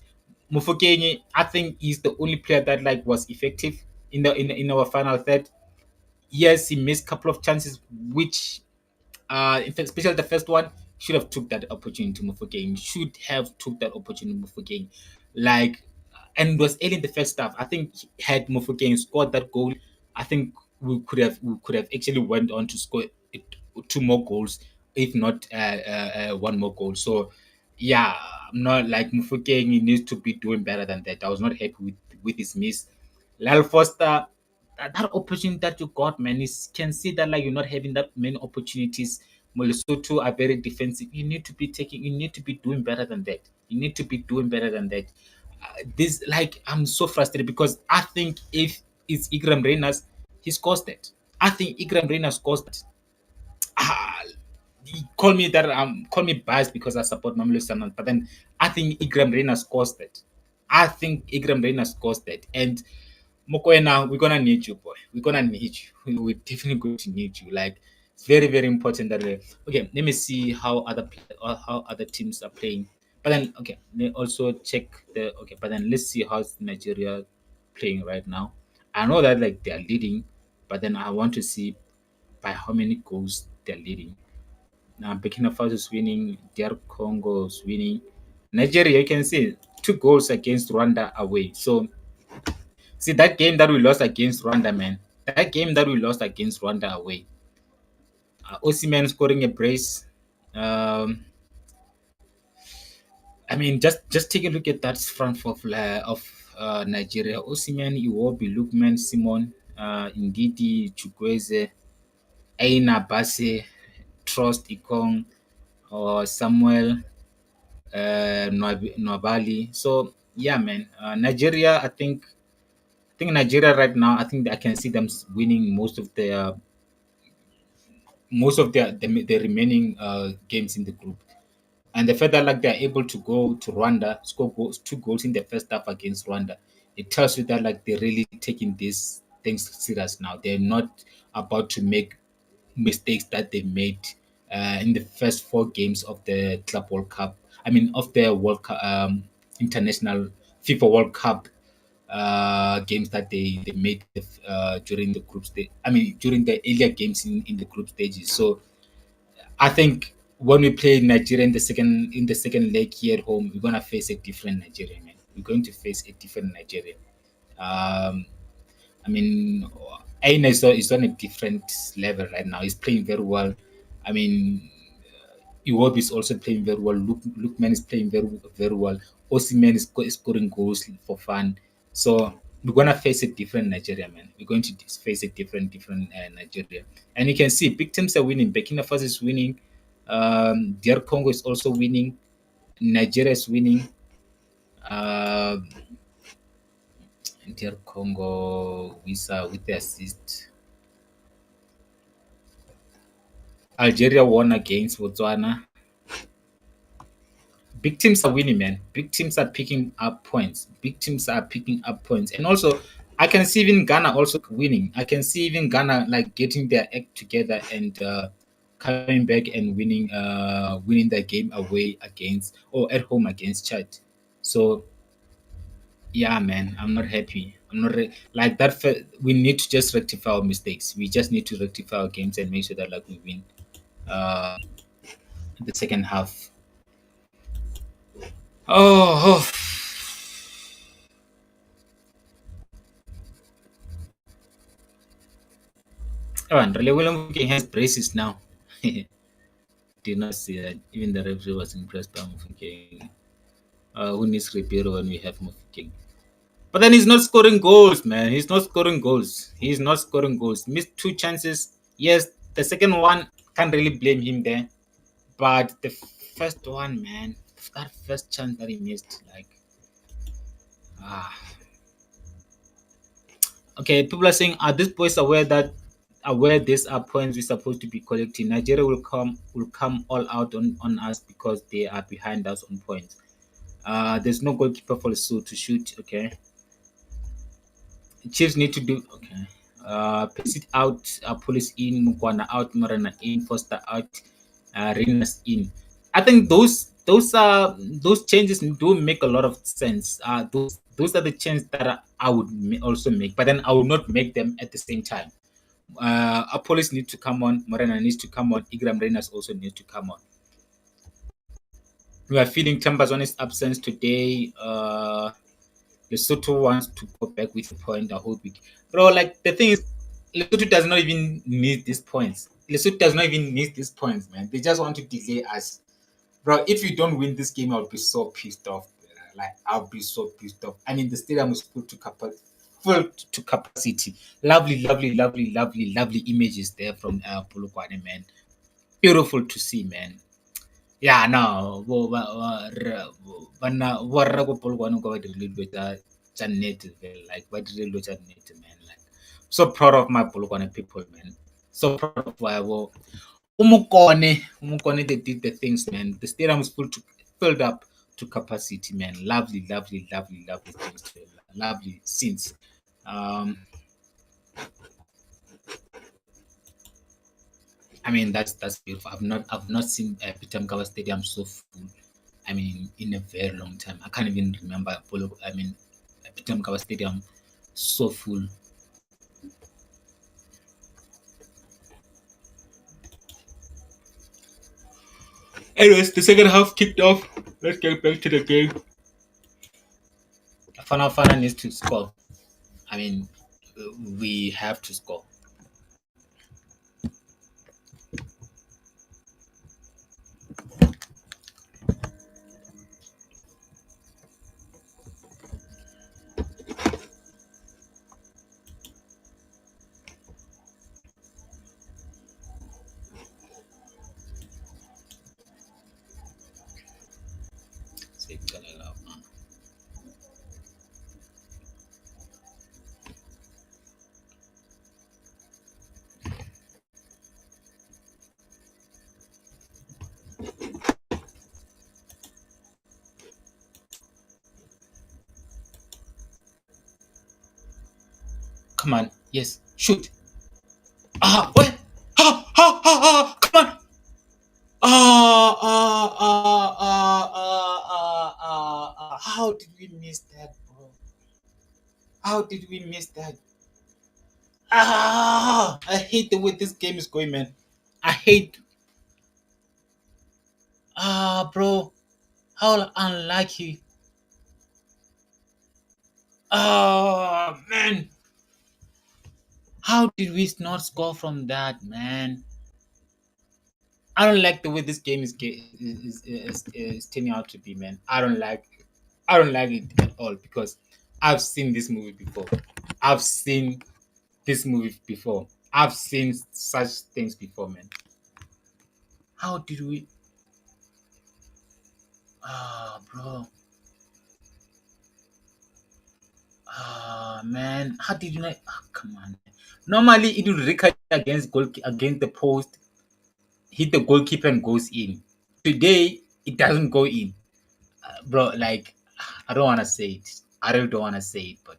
Mofokeng, I think, is the only player that like was effective in our final third. Yes, he missed a couple of chances, which in fact, especially the first one, should have took that opportunity. Mofokeng should have took that opportunity. Mofokeng, like, and it was early in the first half. I think had Mofokeng scored that goal, I think we could have actually went on to score two more goals, if not one more goal. So, yeah, I'm not like Mofokeng. He needs to be doing better than that. I was not happy with his miss. Lyle Foster, that opportunity that you got, man, is can see that like you're not having that many opportunities. Lesotho are very defensive. You need to be doing better than that. You need to be doing better than that. This like I'm so frustrated because I think if it's Igram Reyners, he scores that. I think Igram Reyners scores that. Ah, call me biased because I support Mamelodi Sundowns, but then I think Igram Reina scores that. I think Igram Reina scores that. And Mokoena, we're gonna need you, boy. We're gonna need you. We're definitely going to need you. Like it's very important that okay. Let me see how how other teams are playing. But then okay, let me also check the okay. But then let's see how's Nigeria playing right now. I know that like they are leading, but then I want to see by how many goals they're leading. Now Burkina Faso is winning, DR Congo is winning. Nigeria, you can see 2 goals against Rwanda away. So see that game that we lost against Rwanda, man. That game that we lost against Rwanda away. Osimhen scoring a brace. Um, I mean, just take a look at that front of Nigeria. Osimhen, Iwobi, Lukman, Simon, Ndidi, Chukwueze, Aina Base, Trust Ikong, or Samuel, Nwabali. So yeah, man, Nigeria. I think Nigeria right now. I think I can see them winning most of the remaining games in the group. And the fact that like they're able to go to Rwanda, score 2 goals in the first half against Rwanda, it tells you that like they're really taking these things serious now. They're not about to make mistakes that they made in the first 4 games of the Club World Cup. I mean, of the World Cup, international FIFA World Cup games that they made during the group stage. I mean, during the earlier games in the group stages. So I think when we play Nigeria in the second leg here at home, we're gonna face a different Nigeria, man. We're going to face a different Nigeria. Um, I mean, Aina is on a different level right now. He's playing very well. I mean, Iwobi is also playing very well. Lookman is playing very well. Osimhen is scoring goals for fun. So we're gonna face a different Nigeria, man. We're going to face a different Nigeria, and you can see big teams are winning. Burkina Faso is winning. DR Congo is also winning. Nigeria is winning. Uh, DR Congo with the assist. Algeria won against Botswana. Big teams are winning, man. Big teams are picking up points. Big teams are picking up points. And also, I can see even Ghana also winning. I can see even Ghana like getting their act together and coming back and winning the game away against or at home against Chad. So yeah, man, I'm not happy. I'm not like that. We need to just rectify our mistakes. We just need to rectify our games and make sure that like we win uh, the second half. Oh, oh, and really William King has braces now. Did not see that. Even the referee was impressed by Mofokeng. Who needs repair when we have Mofokeng? But then he's not scoring goals, man. He's not scoring goals. He's not scoring goals. Missed two chances. Yes, the second one can't really blame him there. But the first one, man, that first chance that he missed, like, ah, okay. People are saying, are these boys aware these are points we're supposed to be collecting? Nigeria will come all out on us because they are behind us on points. There's no goalkeeper for Lesotho to shoot. Okay, Chiefs need to do okay. Pace it out. Police in, Mukwana out, Marana in, Foster out, Renas in. I think those changes do make a lot of sense. Those are the changes that I would also make, but then I would not make them at the same time. Police need to come on, Morena needs to come on, Igram Renas also needs to come on. We are feeling Chambers on his absence today. Lesotho wants to go back with a point. I hope it. Bro, like the thing is, Lesotho does not even need these points. Lesotho does not even need these points, man. They just want to delay us. Bro, if you don't win this game, I'll be so pissed off. Like, I'll be so pissed off. I mean, the stadium is full to capacity. Lovely, lovely, lovely, lovely, lovely images there from Polokwane, man. Beautiful to see, man. Yeah, no, bana bo rra ko Polokwane ko ba dirile dilo tsa nnete fela, like ba dirile dilo tsa nnete, man. Like, so proud of my Polokwane people, man. So proud of why Umukone, they did the things, man. The stadium was filled up to capacity, man. Lovely, lovely, lovely, lovely things, lovely scenes. Um, I mean, that's beautiful. I've not seen Peter Mkaba Stadium so full. I mean, in a very long time. I can't even remember Peter Mkaba Stadium so full. Anyways, the second half kicked off. Let's get back to the game. Fana needs to score. I mean, we have to score. Come on. Yes. Shoot. What? Come on. How did we miss that, bro? How did we miss that? I hate the way this game is going, man. I hate. bro, how unlucky. Oh, man. How did we not score from that, man? I don't like the way this game is turning out to be, man. I don't like it at all because I've seen this movie before. I've seen this movie before. I've seen such things before, man. How did we? Bro. Man. How did you not? Come on. Normally, it would recover against the post, hit the goalkeeper and goes in. Today, it doesn't go in, bro. Like, I don't want to say it. I really don't want to say it, but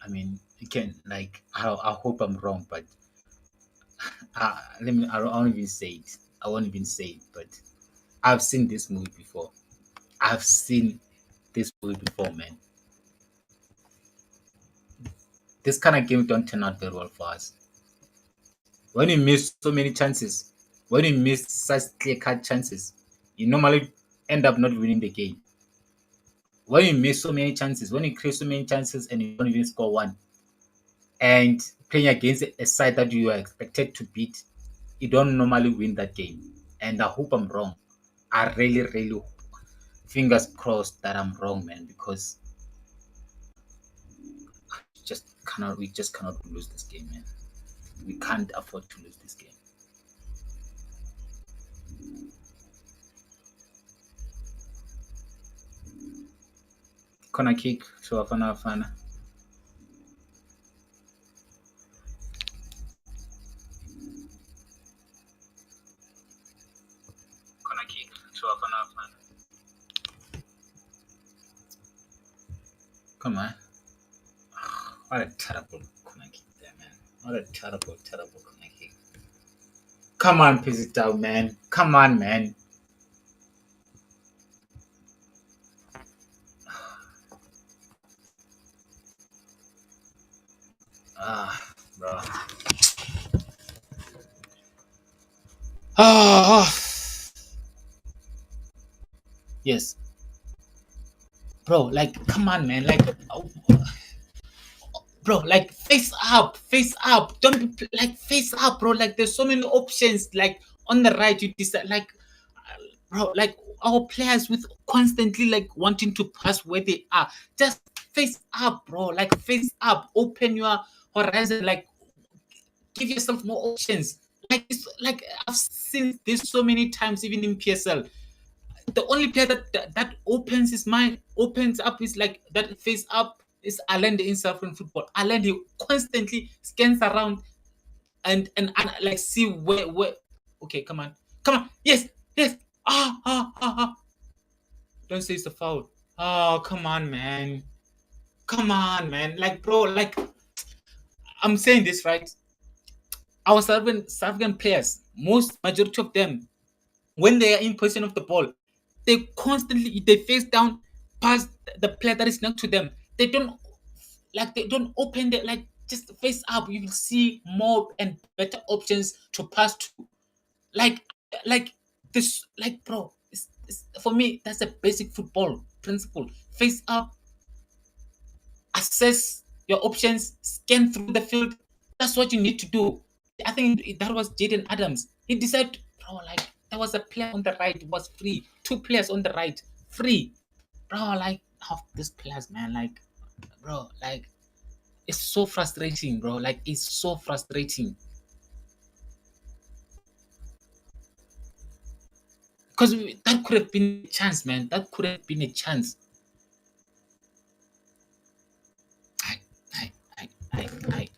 I mean, you can like. I hope I'm wrong, but let me. I won't even say it. I won't even say it, but I've seen this movie before. I've seen this movie before, man. This kind of game don't turn out very well for us. When you miss so many chances, when you miss such clear-cut chances, you normally end up not winning the game. When you miss so many chances, when you create so many chances and you don't even score one, and playing against a side that you are expected to beat, you don't normally win that game. And I hope I'm wrong. I really, really fingers crossed that I'm wrong, man, because we just cannot lose this game, man. We can't afford to lose this game. Corner kick to Afana. Corner kick to Afana. Come on. What a terrible corner kick there, man. What a terrible, terrible corner kick. Come on, piss it out, man. Come on, man. Bro. Ah, yes, bro. Like, come on, man. Like, bro, like face up, face up. Don't be like face up, bro. Like, there's so many options. Like on the right, you decide. Like, bro, like our players with constantly like wanting to pass where they are. Just face up, bro. Like face up. Open your horizon. Like, give yourself more options. Like I've seen this so many times, even in PSL. The only player that opens his mind, opens up his like that face up is Allende in South African football. Allende constantly scans around and like see where. Okay, come on, yes, yes. Ah. Don't say it's a foul. Oh, come on, man. Come on, man. Like, bro, like I'm saying this right. Our South African players, most majority of them, when they are in possession of the ball, they face down past the player that is next to them. They don't open the like just face up. You will see more and better options to pass to. Like like this like bro. For me, that's a basic football principle. Face up, assess your options, scan through the field. That's what you need to do. I think that was Jaden Adams. He decided, bro, like there was a player on the right, it was free. Two players on the right, free. Bro, like half these players, man, like, bro, like it's so frustrating, bro. Like it's so frustrating. Because that could have been a chance, man. That could have been a chance. I, I, I.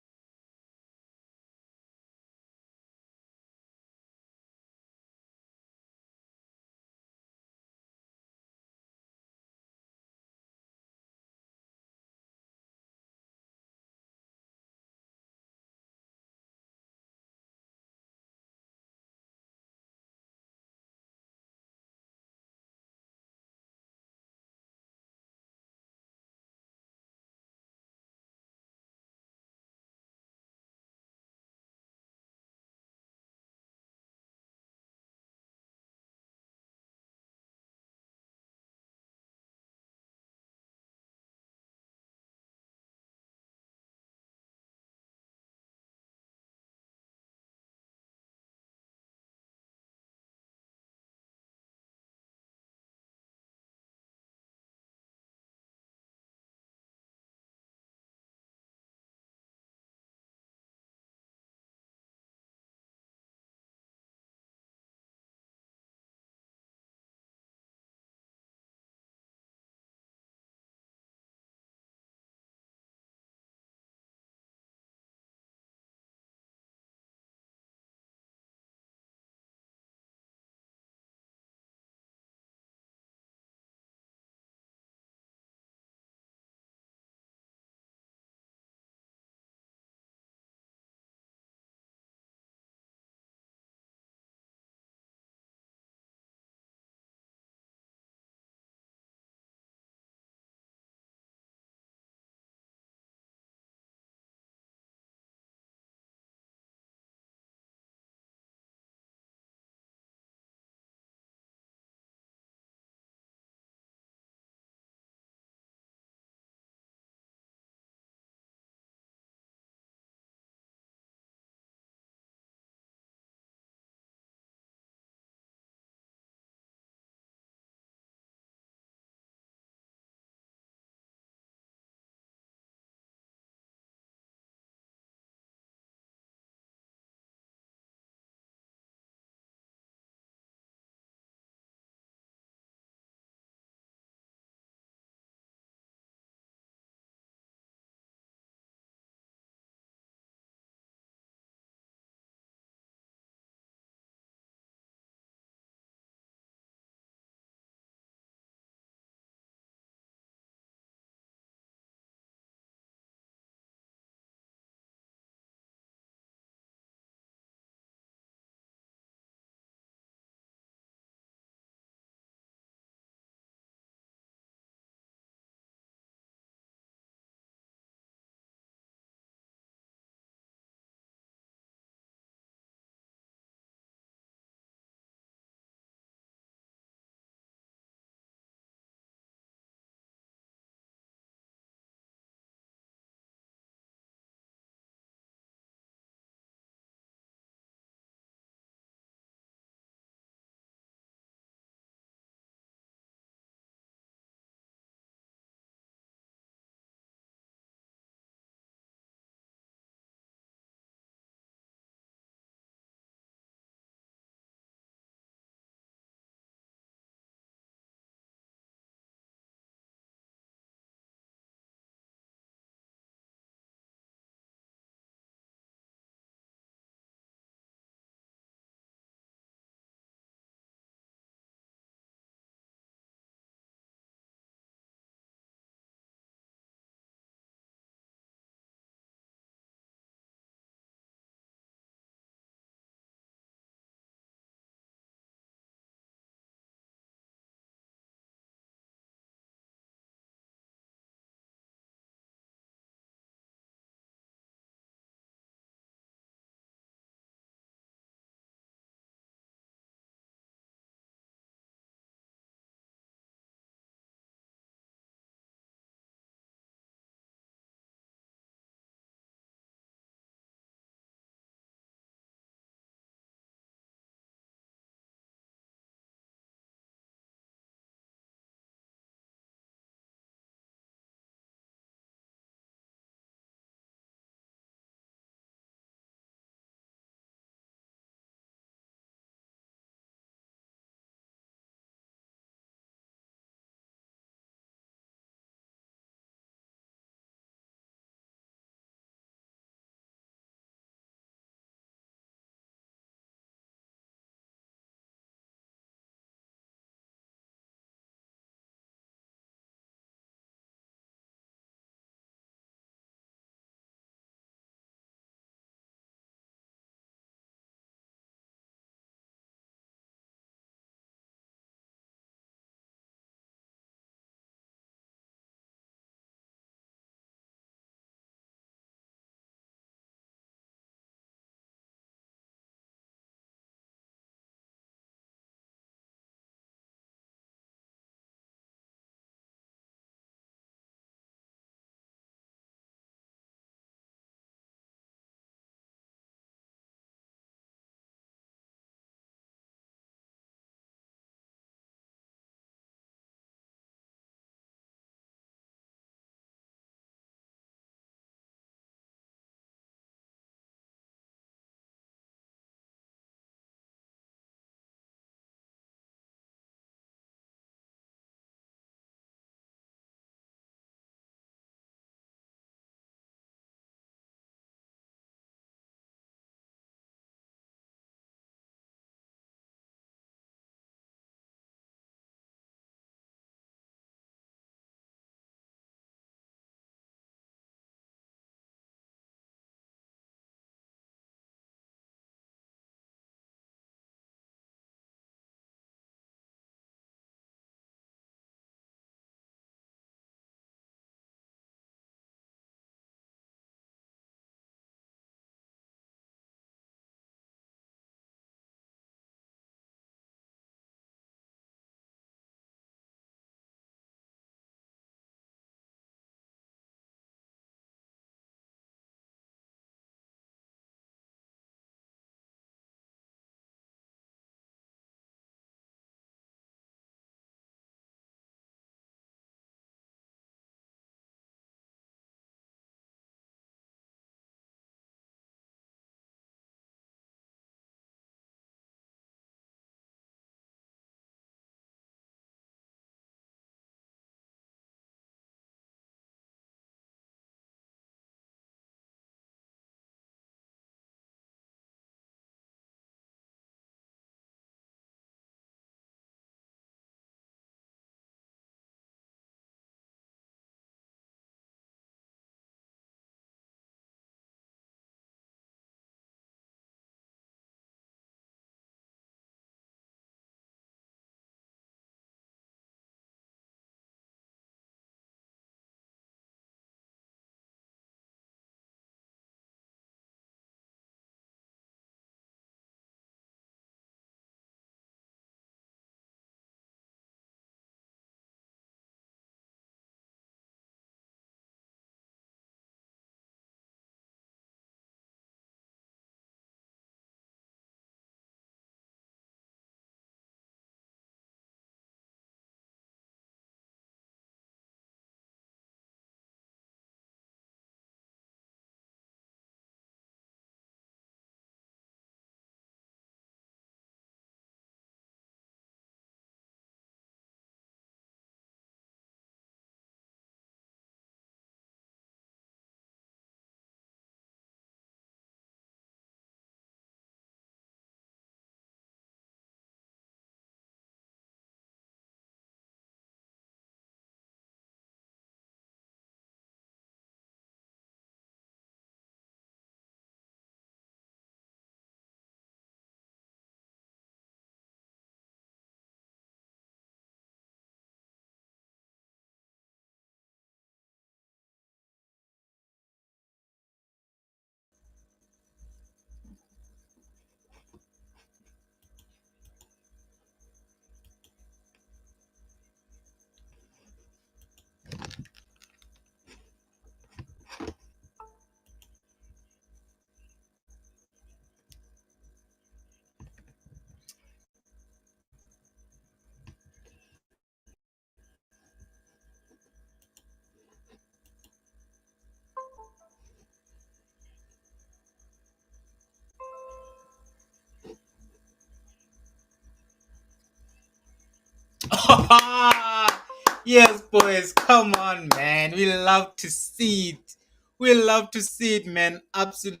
Yes, boys, come on, man. We love to see it. We love to see it, man. Absolutely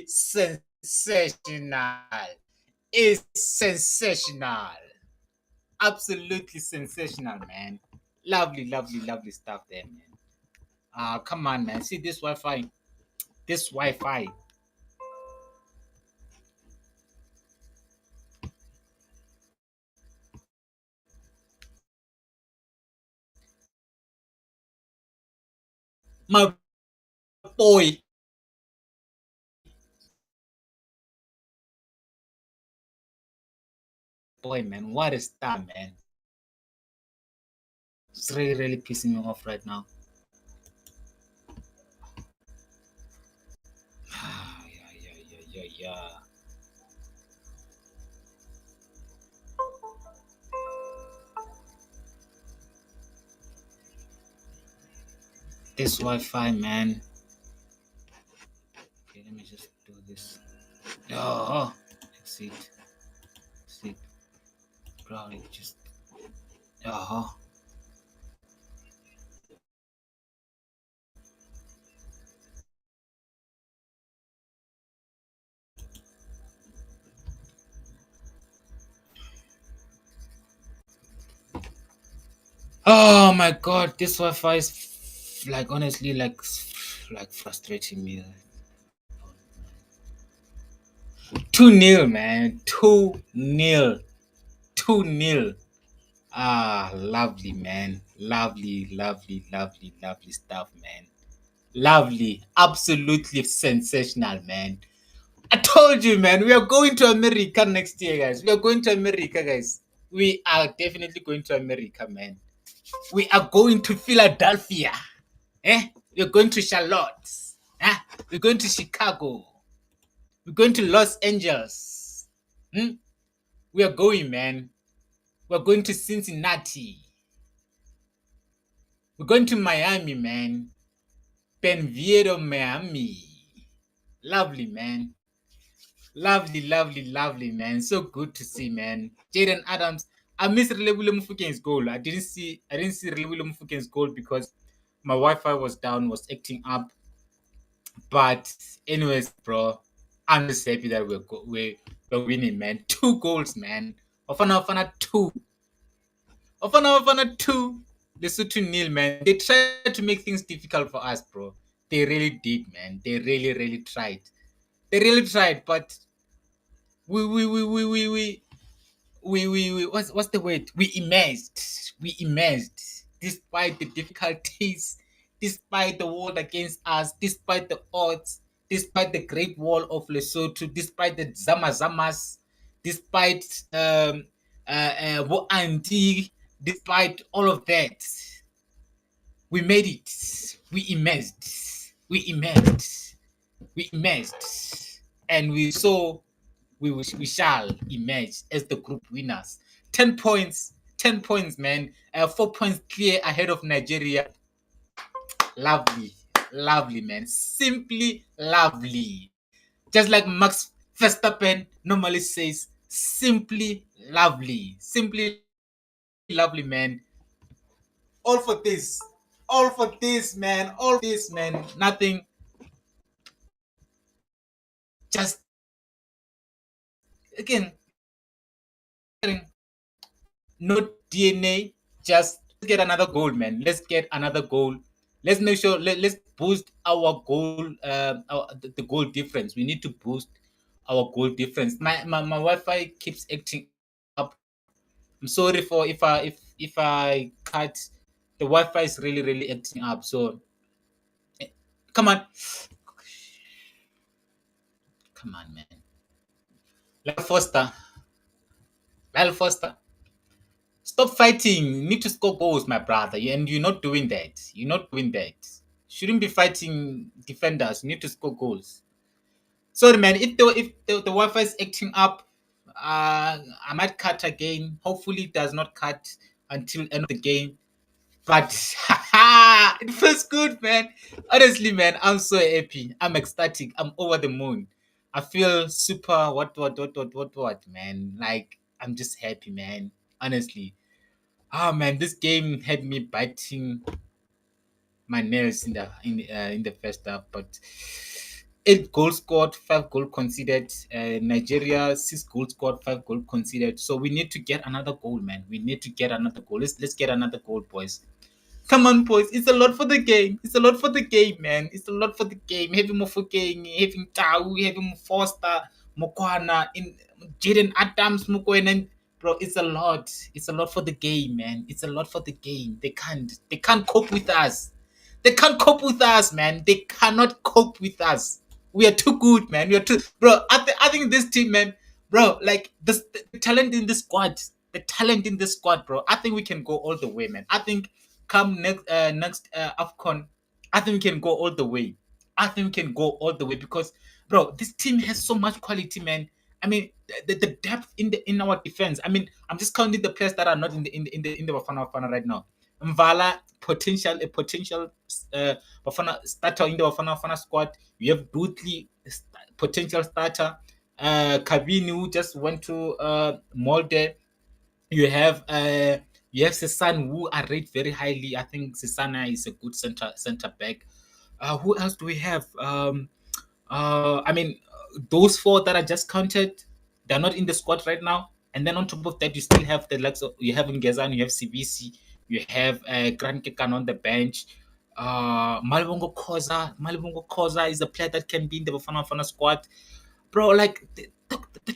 sensational. It's sensational. Absolutely sensational, man. Lovely, lovely, lovely stuff there, man. Come on, man. See this Wi-Fi. This Wi-Fi. My boy. Boy, man. What a star, man. It's really, really pissing me off right now. Yeah, yeah, yeah, yeah, yeah. This Wi-Fi, man. Okay, let me just do this. Oh, exit, exit. Probably just. Oh, oh my God! This Wi-Fi is like honestly like frustrating me. 2-0, man. 2-0. 2-0. Lovely, man. Lovely, lovely, lovely, lovely stuff, man. Lovely. Absolutely sensational, man. I told you, man. We are going to America next year, guys. We are going to America, guys. We are definitely going to America, man. We are going to Philadelphia. We're going to Charlotte. Eh? We're going to Chicago. We're going to Los Angeles. Hmm? We are going, man. We're going to Cincinnati. We're going to Miami, man. Benviedo, Miami. Lovely, man. Lovely, lovely, lovely, man. So good to see, man. Jaden Adams. I missed Relebule Mofokeng's goal. I didn't see Relebule Mofokeng's goal because my Wi-Fi was down, was acting up. But anyways, bro, I'm just happy that we're winning, man. 2 goals, man. Ofana two. Ofana two. Lesotho nil, man. They tried to make things difficult for us, bro. They really did, man. They really, really tried. They really tried, but we we we we we we we what's the word? We emerged. We emerged despite the difficulties, despite the war against us, despite the odds, despite the Great Wall of Lesotho, despite the Zamazamas, despite Anti, despite all of that, we made it. We emerged. We emerged. We emerged. And we shall emerge as the group winners. 10 points. 10 points, man. 4 points clear ahead of Nigeria. Lovely. Lovely, man. Simply lovely. Just like Max Verstappen normally says, simply lovely. Simply lovely, man. All for this. All for this, man. All this, man. Nothing. Just again, no DNA. Just get another goal, man. Let's get another goal. Let's make sure. Let's boost our goal. The goal difference. We need to boost our goal difference. My Wi-Fi keeps acting up. I'm sorry for if I cut. The Wi-Fi is really really acting up. So come on, come on, man. Lyle Foster, Lyle Foster. Stop fighting. You need to score goals, my brother. And you're not doing that. You're not doing that. Shouldn't be fighting defenders. You need to score goals. Sorry, man. If the Wi-Fi is acting up, I might cut again. Hopefully, it does not cut until end of the game. But it feels good, man. Honestly, man, I'm so happy. I'm ecstatic. I'm over the moon. I feel super. What, man? Like I'm just happy, man. Honestly. Ah man, this game had me biting my nails in the first half, but 8 goals scored, 5 goal conceded. Nigeria 6 goals scored, 5 goal conceded. So we need to get another goal, man. We need to get another goal. Let's get another goal, boys. Come on, boys. It's a lot for the game. It's a lot for the game, man. It's a lot for the game. Having Mofokeng, having Tau, having Foster, Mokwana, in Jaden Adams, Mukwenen. Bro, it's a lot. It's a lot for the game, man. It's a lot for the game. They can't cope with us. They can't cope with us, man. They cannot cope with us. We are too good, man. We are too, bro. I think this team, man, bro, like the talent in this squad, the talent in this squad, bro. I think we can go all the way, man. I think come next Afcon, I think we can go all the way. I think we can go all the way because, bro, this team has so much quality, man. I mean, the depth in our defense. I mean, I'm just counting the players that are not in the Bafana right now. Mvala, a potential Bafana starter in the Bafana squad. You have Dudley, potential starter. Kabini, who just went to Molde. You have Sesan, who I rate very highly. I think Sesana is a good center back. Who else do we have? I mean, those four that I just counted, they're not in the squad right now. And then on top of that, you still have the likes of you have Ngezan, you have CBC, you have Grant Kekan on the bench. Malibongo Koza is a player that can be in the Bafana squad, bro. Like the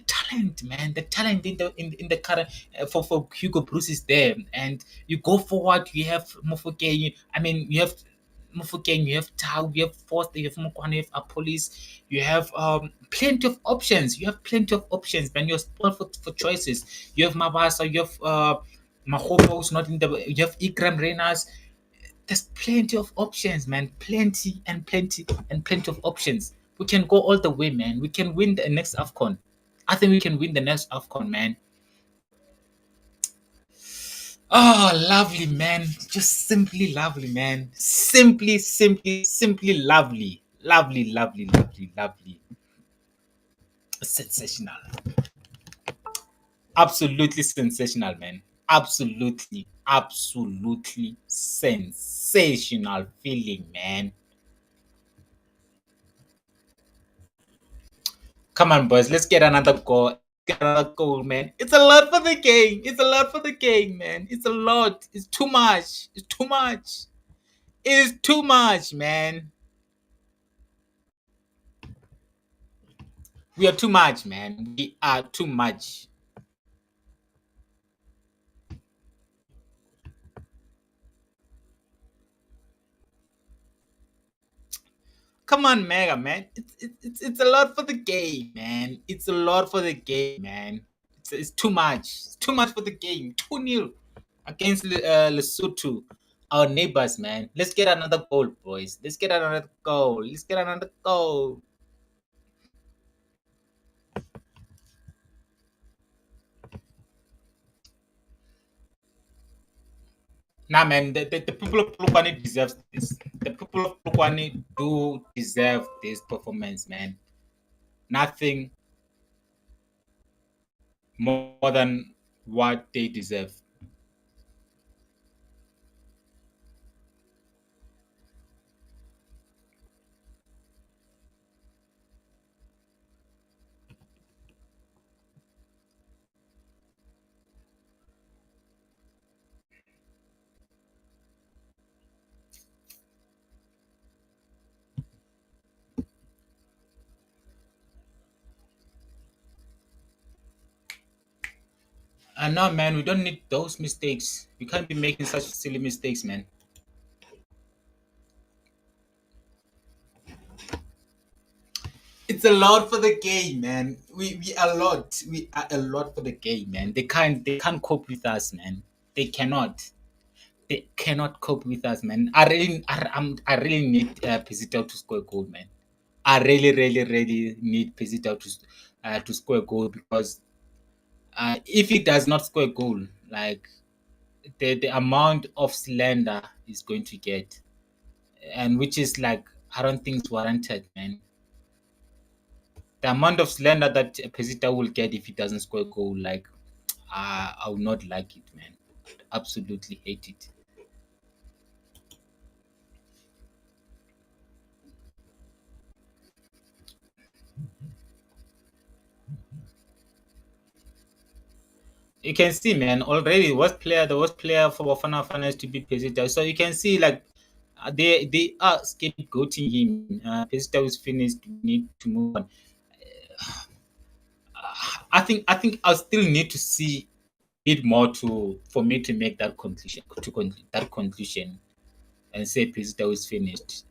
talent, man, the talent in the current for Hugo Bruce is there, and you go forward. You have Mofokeng. I mean, you have Mofokeng, you have Tau, you have Foster, you have Mokwane, you have Apolis, you have plenty of options. You have plenty of options, man. You're spoiled for choices. You have Mabasa, you have Mahofa, who's not in the. You have Ikram Renas. There's plenty of options, man. Plenty and plenty and plenty of options. We can go all the way, man. We can win the next AFCON. I think we can win the next AFCON, man. Oh, lovely, man. Just simply lovely, man. Simply lovely. Lovely, lovely, lovely, lovely. Sensational. Absolutely sensational, man. Absolutely sensational feeling, man. Come on, boys. Let's get another goal. Get another goal, man. It's a lot for the game. It's a lot for the game, man. It's a lot. It's too much. It's too much. It is too much, man. We are too much, man. We are too much. Come on, Mega, man. It's a lot for the game, man. It's a lot for the game, man. It's too much. It's too much for the game. 2-0 against Lesotho, our neighbors, man. Let's get another goal, boys. Let's get another goal. Let's get another goal. Nah, man, the people of Polokwane deserve this. The people of Polokwane do deserve this performance, man. Nothing more than what they deserve. And no, man, we don't need those mistakes. We can't be making such silly mistakes, man. It's a lot for the game, man. We are a lot. We are a lot for the game, man. They can't cope with us, man. They cannot. They cannot cope with us, man. I really need Pizzitel to score a goal, man. I really need Pizzitel to score a goal because if he does not score a goal, like the amount of slander he's going to get, and which is like I don't think it's warranted, man. The amount of slander that Pesita will get if he doesn't score a goal, like I would not like it, man. Absolutely hate it. You can see, man, already the worst player for Bafana Bafana is to be Pesita. So you can see, like, they are scapegoating him. Pesita is finished. We need to move on. I think I still need to see it more to for me to make that conclusion that conclusion and say Pesita is finished.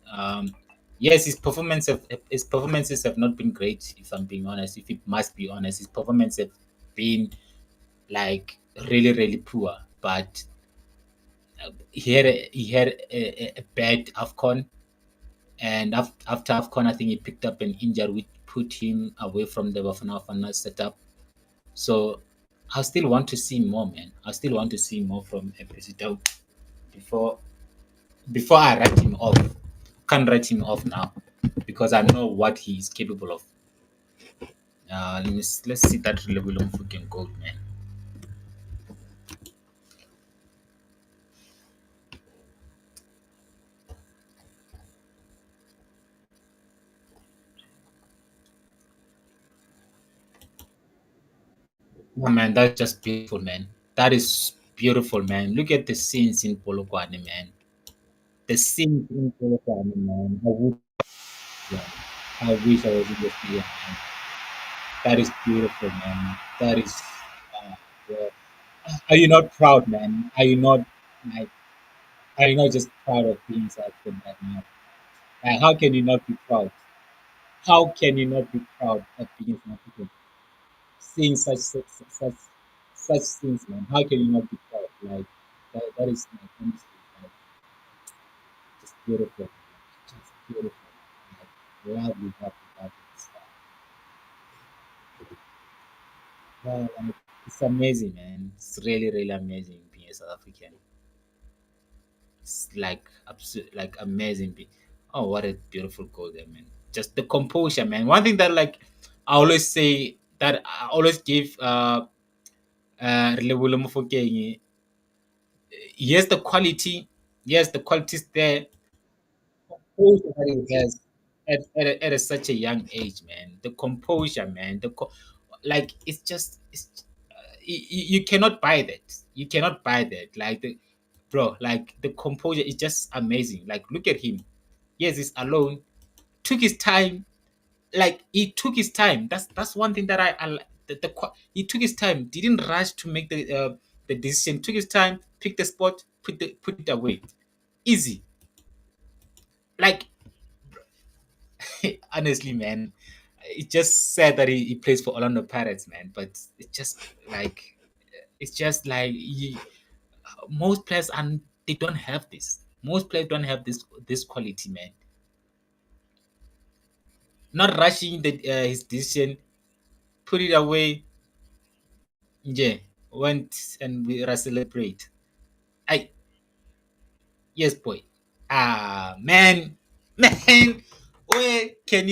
Yes, his performances have not been great. If I'm being honest, if it must be honest, his performances have been like really really poor. But he had a bad Afcon, and after Afcon, I think he picked up an injury which put him away from the Bafana Bafana setup. So I still want to see more, man. I still want to see more from Episito before before I write him off. Can't write him off now because I know what he is capable of. Let's see that level of fucking goal, man. Oh man, that's just beautiful, man. That is beautiful, man. Look at the scenes in Polokwane, man. The scenes in Polokwane, man. Yeah, I wish I was in the stadium, man. That is beautiful, man. That is. Yeah. Are you not proud, man? Are you not like? Are you not just proud of being South African right now? Like, how can you not be proud? How can you not be proud of being South African? Seeing such things, man. How can you not be proud? Like that is like honestly like just beautiful, man. Just beautiful, like lovely, lovely, lovely stuff. Like, it's amazing, man. It's really, really amazing being a South African. It's like absolute, like amazing. Oh, what a beautiful goal there, man. Just the composure, man. One thing that like I always say that I always give Relebohile Mofokeng, yes, the quality, yes, the quality is there. Composure that he has such a young age, man. The composure, man. Like it's just you cannot buy that. You cannot buy that. Like the bro, like the composure is just amazing. Like look at him. Yes, he's alone. Took his time. Like he took his time. That's one thing that I like. He took his time. Didn't rush to make the decision. Took his time. Pick the spot. Put it away. Easy. Like honestly, man, it's just sad that he plays for Orlando Pirates, man. But it's just like most players and they don't have this. Most players don't have this quality, man. Not rushing his decision, put it away. Yeah, went and we celebrate. I yes, boy. Man, man, where can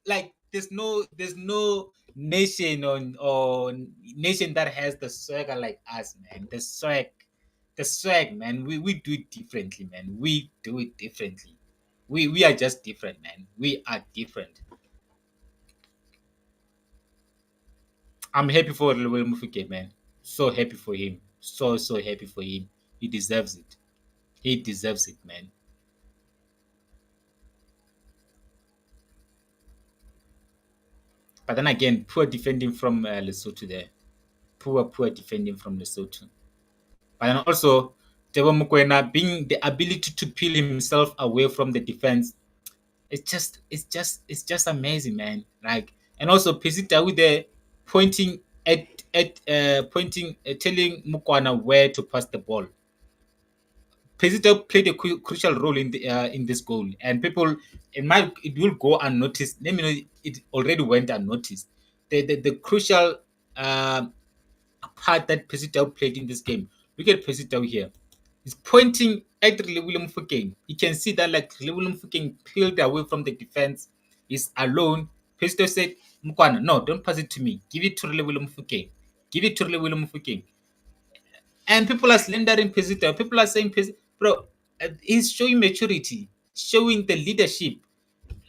like? There's no nation or nation that has the swagger like us, man. The swag, man. We do it differently, man. We do it differently. We are just different, man. We are different. I'm happy for Lil Mufike, man. So happy for him. So happy for him. He deserves it. He deserves it, man. But then again, poor defending from Lesotho there. Poor defending from Lesotho. But then also, Tebo Mukwena being the ability to peel himself away from the defense. It's just amazing, man. Like, and also Pesita with the pointing telling Mukwana where to pass the ball. Pesito played a crucial role in this goal, and people it will go unnoticed. Let me know it already went unnoticed. The crucial uh, part that Pesito played in this game. Look at Pesito here. He's pointing at William Fukeng. You can see that like William Fukeng peeled away from the defense. He's alone. Pesito said, "Mukwana, no, don't pass it to me. Give it to William Fukeng. Give it to William Fukeng." And people are slandering Pesita. People are saying, bro, he's showing maturity, showing the leadership.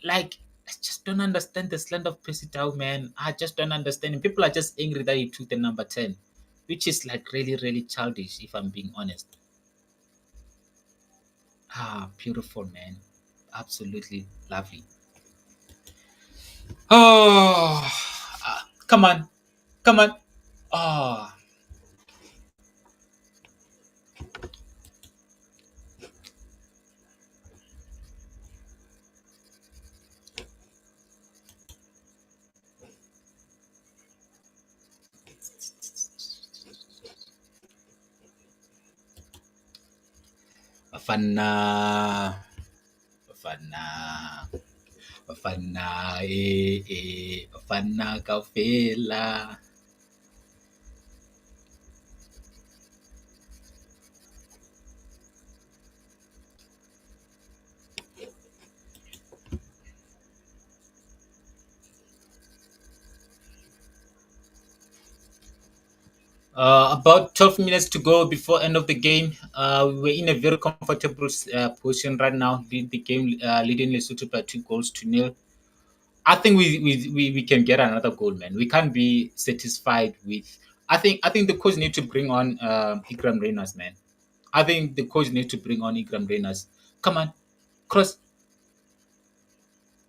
Like, I just don't understand the slander of Pesita, man. I just don't understand. People are just angry that he took the number 10, which is like really, really childish, if I'm being honest. Ah, beautiful, man. Absolutely lovely. Oh, come on. Come on. Oh, Bafana. Bafana. Bafana. Bafana kaofela. About 12 minutes to go before end of the game. We're in a very comfortable position right now. The game leading Lesotho by 2 goals to nil. I think we can get another goal, man. We can't be satisfied with. I think the coach need to bring on Ikram Reyners, man. I think the coach need to bring on Ikram Reyners. Come on, cross.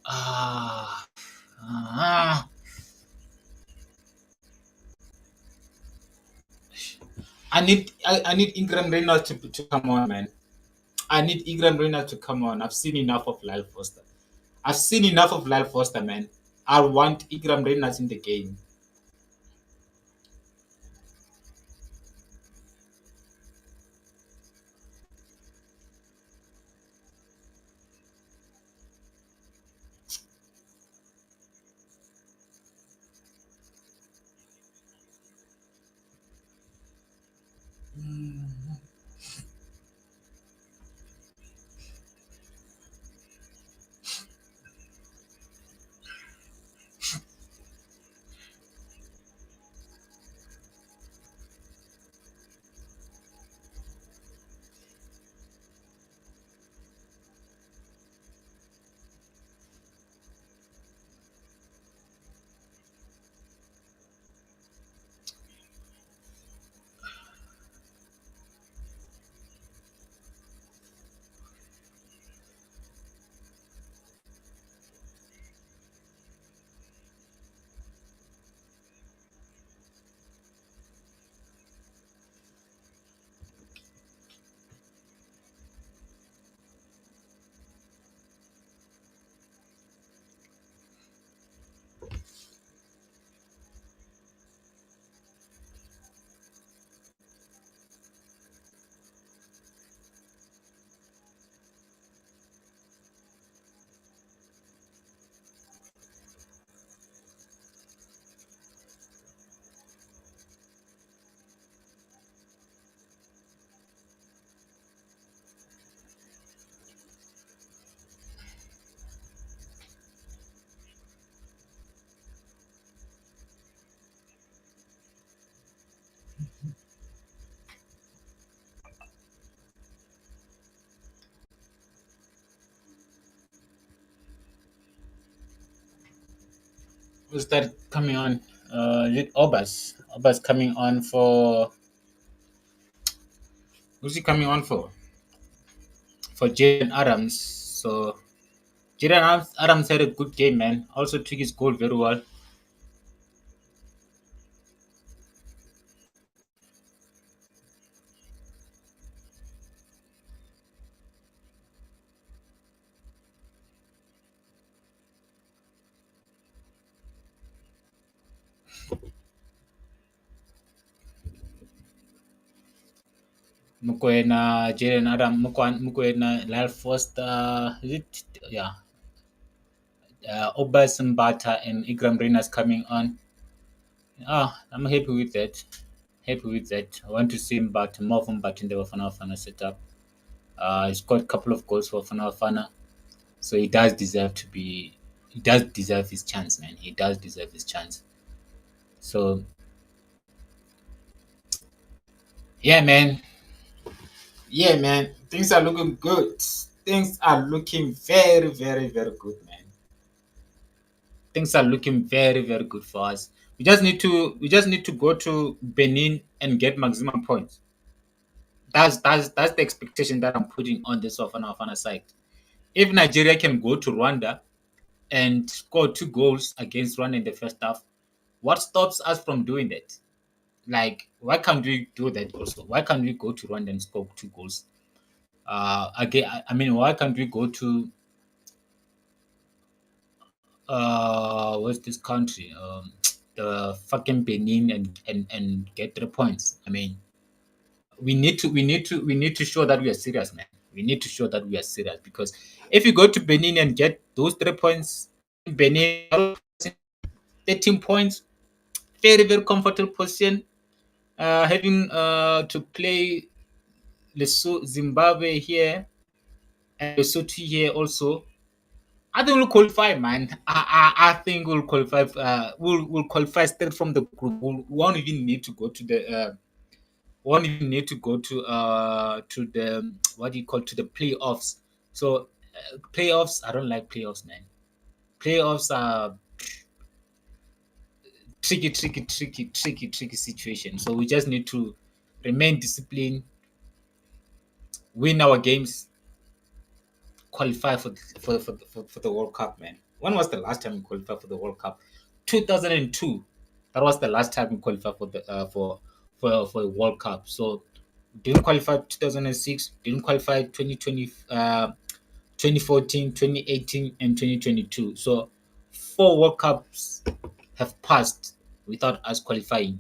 Ah, ah. I need Ikram Reyners to come on, man. I need Ikram Reyners to come on. I've seen enough of Lyle Foster. I've seen enough of Lyle Foster, man. I want Ikram Reyners in the game. Who's that coming on? Obas. Obas coming on for. Who's he coming on for? For Jaden Adams. So Adams had a good game, man. Also took his goal very well. Mukwena, Jaden Adams, Mukwena, Lyle Foster. Is it? Yeah. Obas Mbata and Igram Renas coming on. I'm happy with that. Happy with that. I want to see Mbata more from Mbata in the Wafana setup. He's got a couple of goals for Wafana. So he does deserve to be. He does deserve his chance, man. He does deserve his chance. So Yeah, man. Yeah, man. Things are looking good. Things are looking very, very, very good, man. Things are looking very, very good for us. We just need to go to Benin and get maximum points. That's the expectation that I'm putting on this Bafana side. If Nigeria can go to Rwanda and score 2 goals against Rwanda in the first half, what stops us from doing that? Like, why can't we do that also? Why can't we go to Rwanda and score 2 goals? Again, I mean, why can't we go to what's this country? The fucking Benin and get 3 points. I mean, we need to show that we are serious, man. We need to show that we are serious because if you go to Benin and get those 3 points, Benin 13 points, very very comfortable position. Having to play Zimbabwe here and Lesotho here also. I think we'll qualify, man. I think we'll qualify. We'll qualify straight from the group. We won't even need to go to the. Won't even need to go to the what do you call to the playoffs. So playoffs, I don't like playoffs, man. Playoffs are tricky situation. So we just need to remain disciplined, win our games, qualify for the World Cup, man. When was the last time we qualified for the World Cup? 2002. That was the last time we qualified for the for the World Cup. So didn't qualify 2006, didn't qualify 2020, 2014, 2018, and 2022. So 4 World Cups have passed without us qualifying.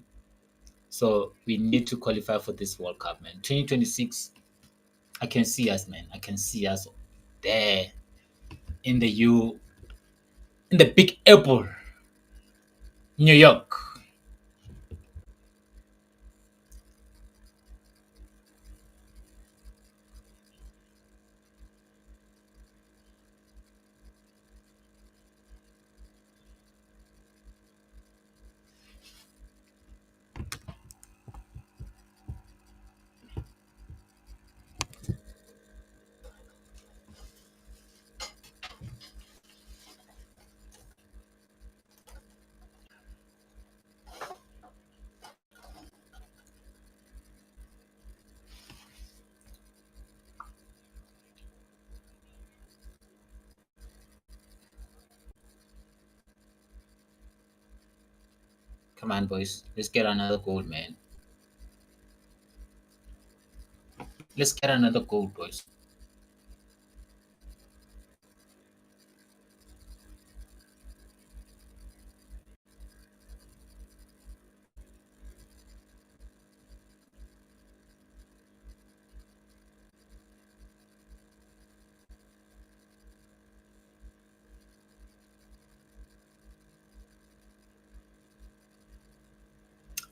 So we need to qualify for this World Cup, man. 2026, I can see us, man. I can see us there in the in the Big Apple, New York. Come on, boys. Let's get another gold, man. Let's get another gold, boys.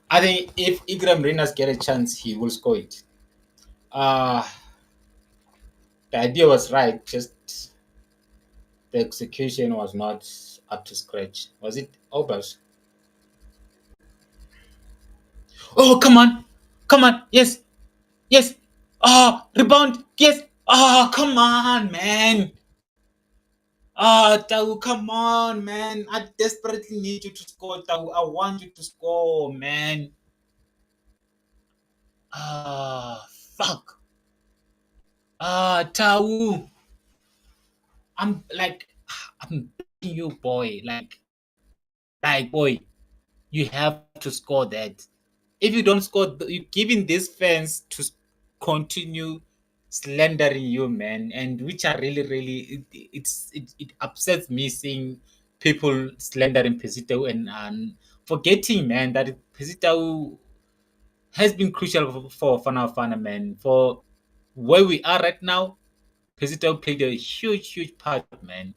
I think if Igram Renas get a chance, he will score it. Uh the idea was right, just the execution was not up to scratch. Was it Obers? Oh, come on. Come on. Yes. Yes. Oh, rebound. Yes. Oh, come on, man. Ah, Tau, come on, man. I desperately need you to score, Tau. I want you to score, man. Ah, fuck. Ah, Tau. I'm like, I'm begging you, boy. Boy, you have to score that. If you don't score, you're giving these fans to continue slandering you, man, and which are really, really, it upsets me seeing people slandering Pesito and forgetting, man, that Pesito has been crucial for Fana Fana, man. For where we are right now, Pesito played a huge, huge part, man.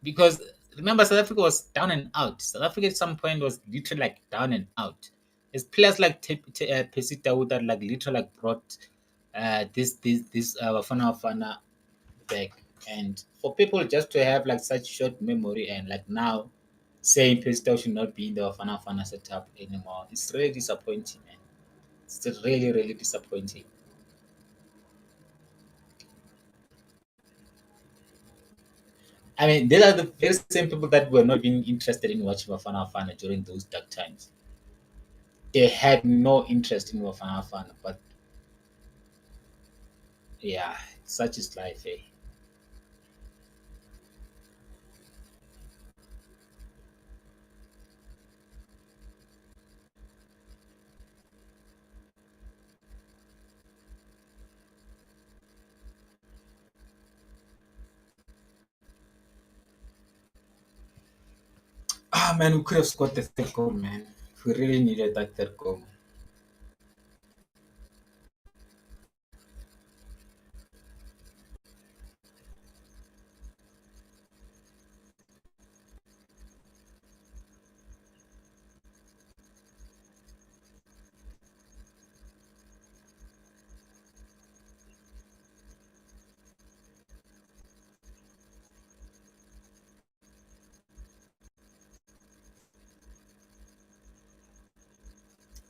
Because remember, South Africa was down and out. South Africa at some point was literally like down and out. It's players like Pesita that like literally like brought this Bafana Bafana back. And for people just to have like such short memory and like now saying Pistol should not be in the Bafana Bafana setup anymore. It's really disappointing, man. It's really, really disappointing. I mean, these are the very same people that were not even interested in watching Bafana Bafana during those dark times. They had no interest in Bafana Bafana, but yeah, such is life, eh? Ah, man, we could have scored the third goal, man. We really needed that third goal.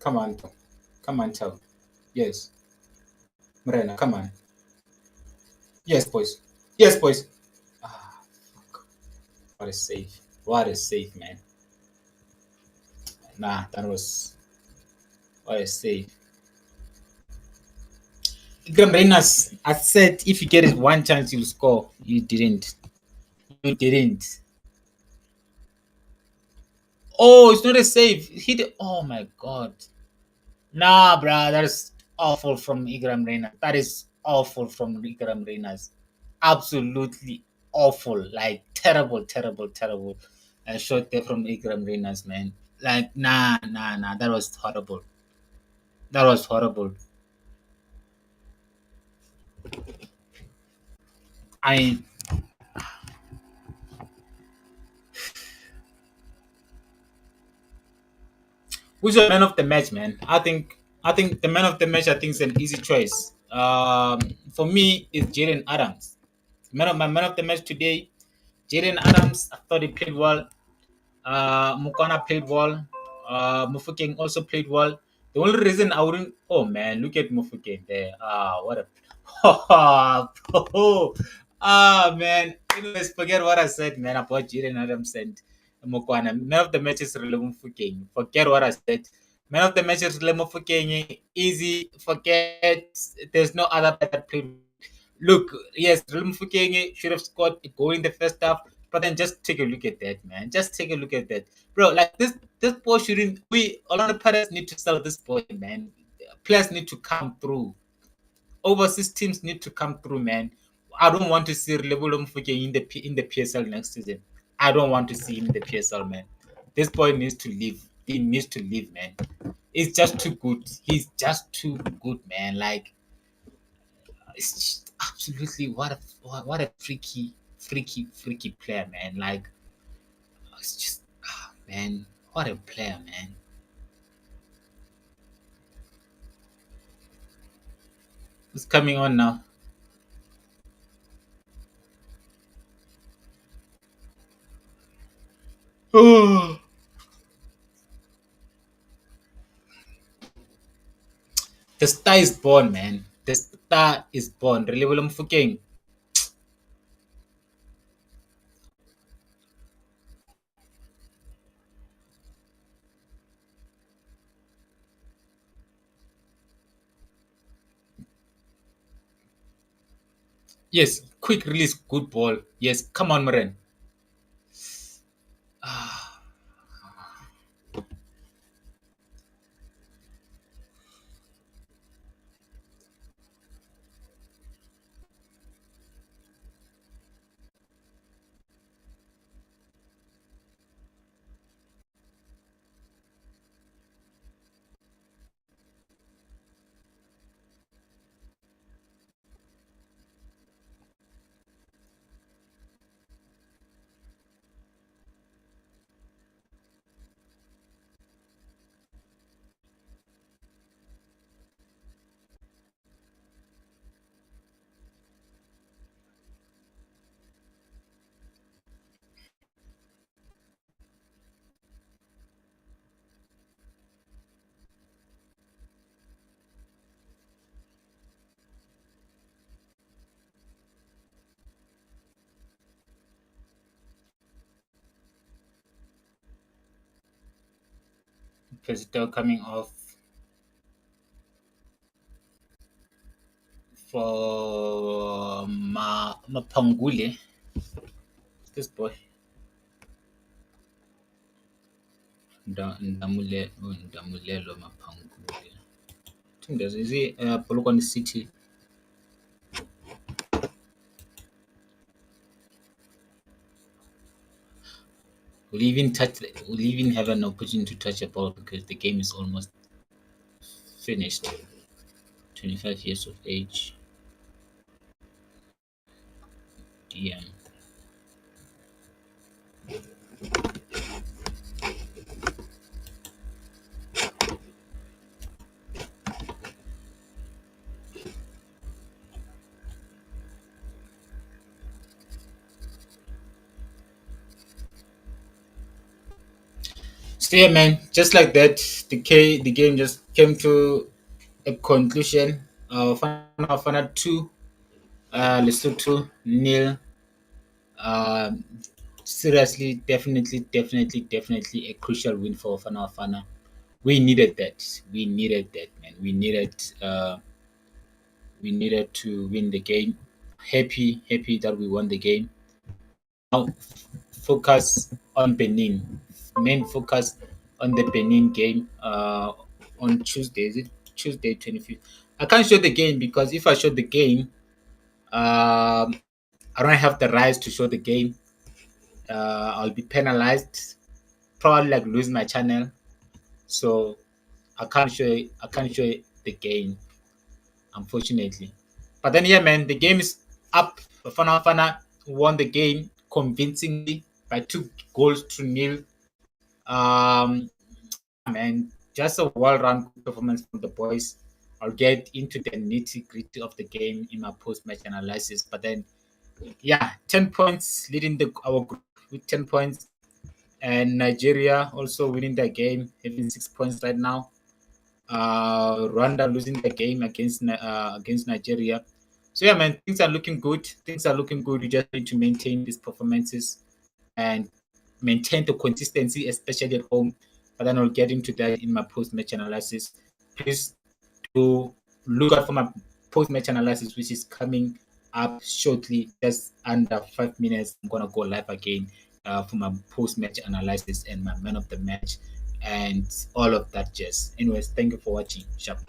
Come on, Tom. Come on, Tom. Yes. Morena, come on. Yes, boys. Yes, boys. Ah, fuck. What a save. What a save, man. Nah, that was what a save. Graham Reynolds, I said if you get it one chance, you'll score. You didn't. You didn't. Oh, it's not a save. Hit it. Oh my god. Nah, bruh, that is awful from Igram Reynolds. That is awful from Igram Reynolds. Absolutely awful. Like terrible, terrible, terrible. Shot there from Igram Reynolds, man. Like, nah, nah, nah. That was horrible. That was horrible. I Who's your man of the match, man? I think the man of the match I think is an easy choice. For me, it's Jaden Adams. My man of the match today, Jaden Adams. I thought he played well. Mukwana played well. Mofokeng also played well. The only reason I wouldn't, oh man, look at Mofokeng there. What a, man. Anyways, forget what I said, man, about Jaden Adams and Mukwana. Man of the match is really Mofokeng. Forget what I said. Man of the match is really Mofokeng. Easy. Forget. There's no other player that played. Look, yes, Rilm Fukenge should have scored a goal in the first half, but then just take a look at that, man. Just take a look at that, bro. Like this ball shouldn't. We a lot of players need to sell this ball, man. Players need to come through. Overseas teams need to come through, man. I don't want to see Rilm Fukenge in the PSL next season. I don't want to see him in the PSL, man. This boy needs to leave. He needs to leave, man. It's just too good. He's just too good, man. Like it's just absolutely what a freaky player, man. Like it's just man, what a player, man. Who's coming on now? Oh, the star is born, man. The star is born. Reliable Mfukeng. Yes, quick release, good ball. Yes, come on, Maren. Ah, Lesotho coming off for Mapangule. This boy. Ndamulelo Mapangule. I think there's is it Polokwane City. We'll even have an opportunity to touch a ball because the game is almost finished. 25 years of age. DM. So yeah, man, just like that, the game just came to a conclusion. Final 2, Lesotho nil. Um, Seriously, definitely a crucial win for Fana. We needed that. We needed that, man. We needed to win the game. Happy that we won the game. Now focus on Benin. Main focus on the Benin game on Tuesday. Is it Tuesday 25th? I can't show the game because if I show the game, I don't have the rights to show the game. I'll be penalized. Probably like lose my channel. So I can't show the game, unfortunately. But then yeah, man, the game is up. Fana won the game convincingly by 2 goals to nil. Um, man, just a well-run performance from the boys. I'll get into the nitty-gritty of the game in my post-match analysis. But then, yeah, 10 points leading our group with 10 points, and Nigeria also winning the game, having 6 points right now. Rwanda losing the game against Nigeria. So yeah, man, things are looking good. Things are looking good. We just need to maintain these performances and maintain the consistency, especially at home. But then I'll get into that in my post-match analysis. Please do look out for my post-match analysis, which is coming up shortly, just under 5 minutes. I'm gonna go live again for my post-match analysis and my man of the match and all of that jazz. Anyways, thank you for watching. Sharp.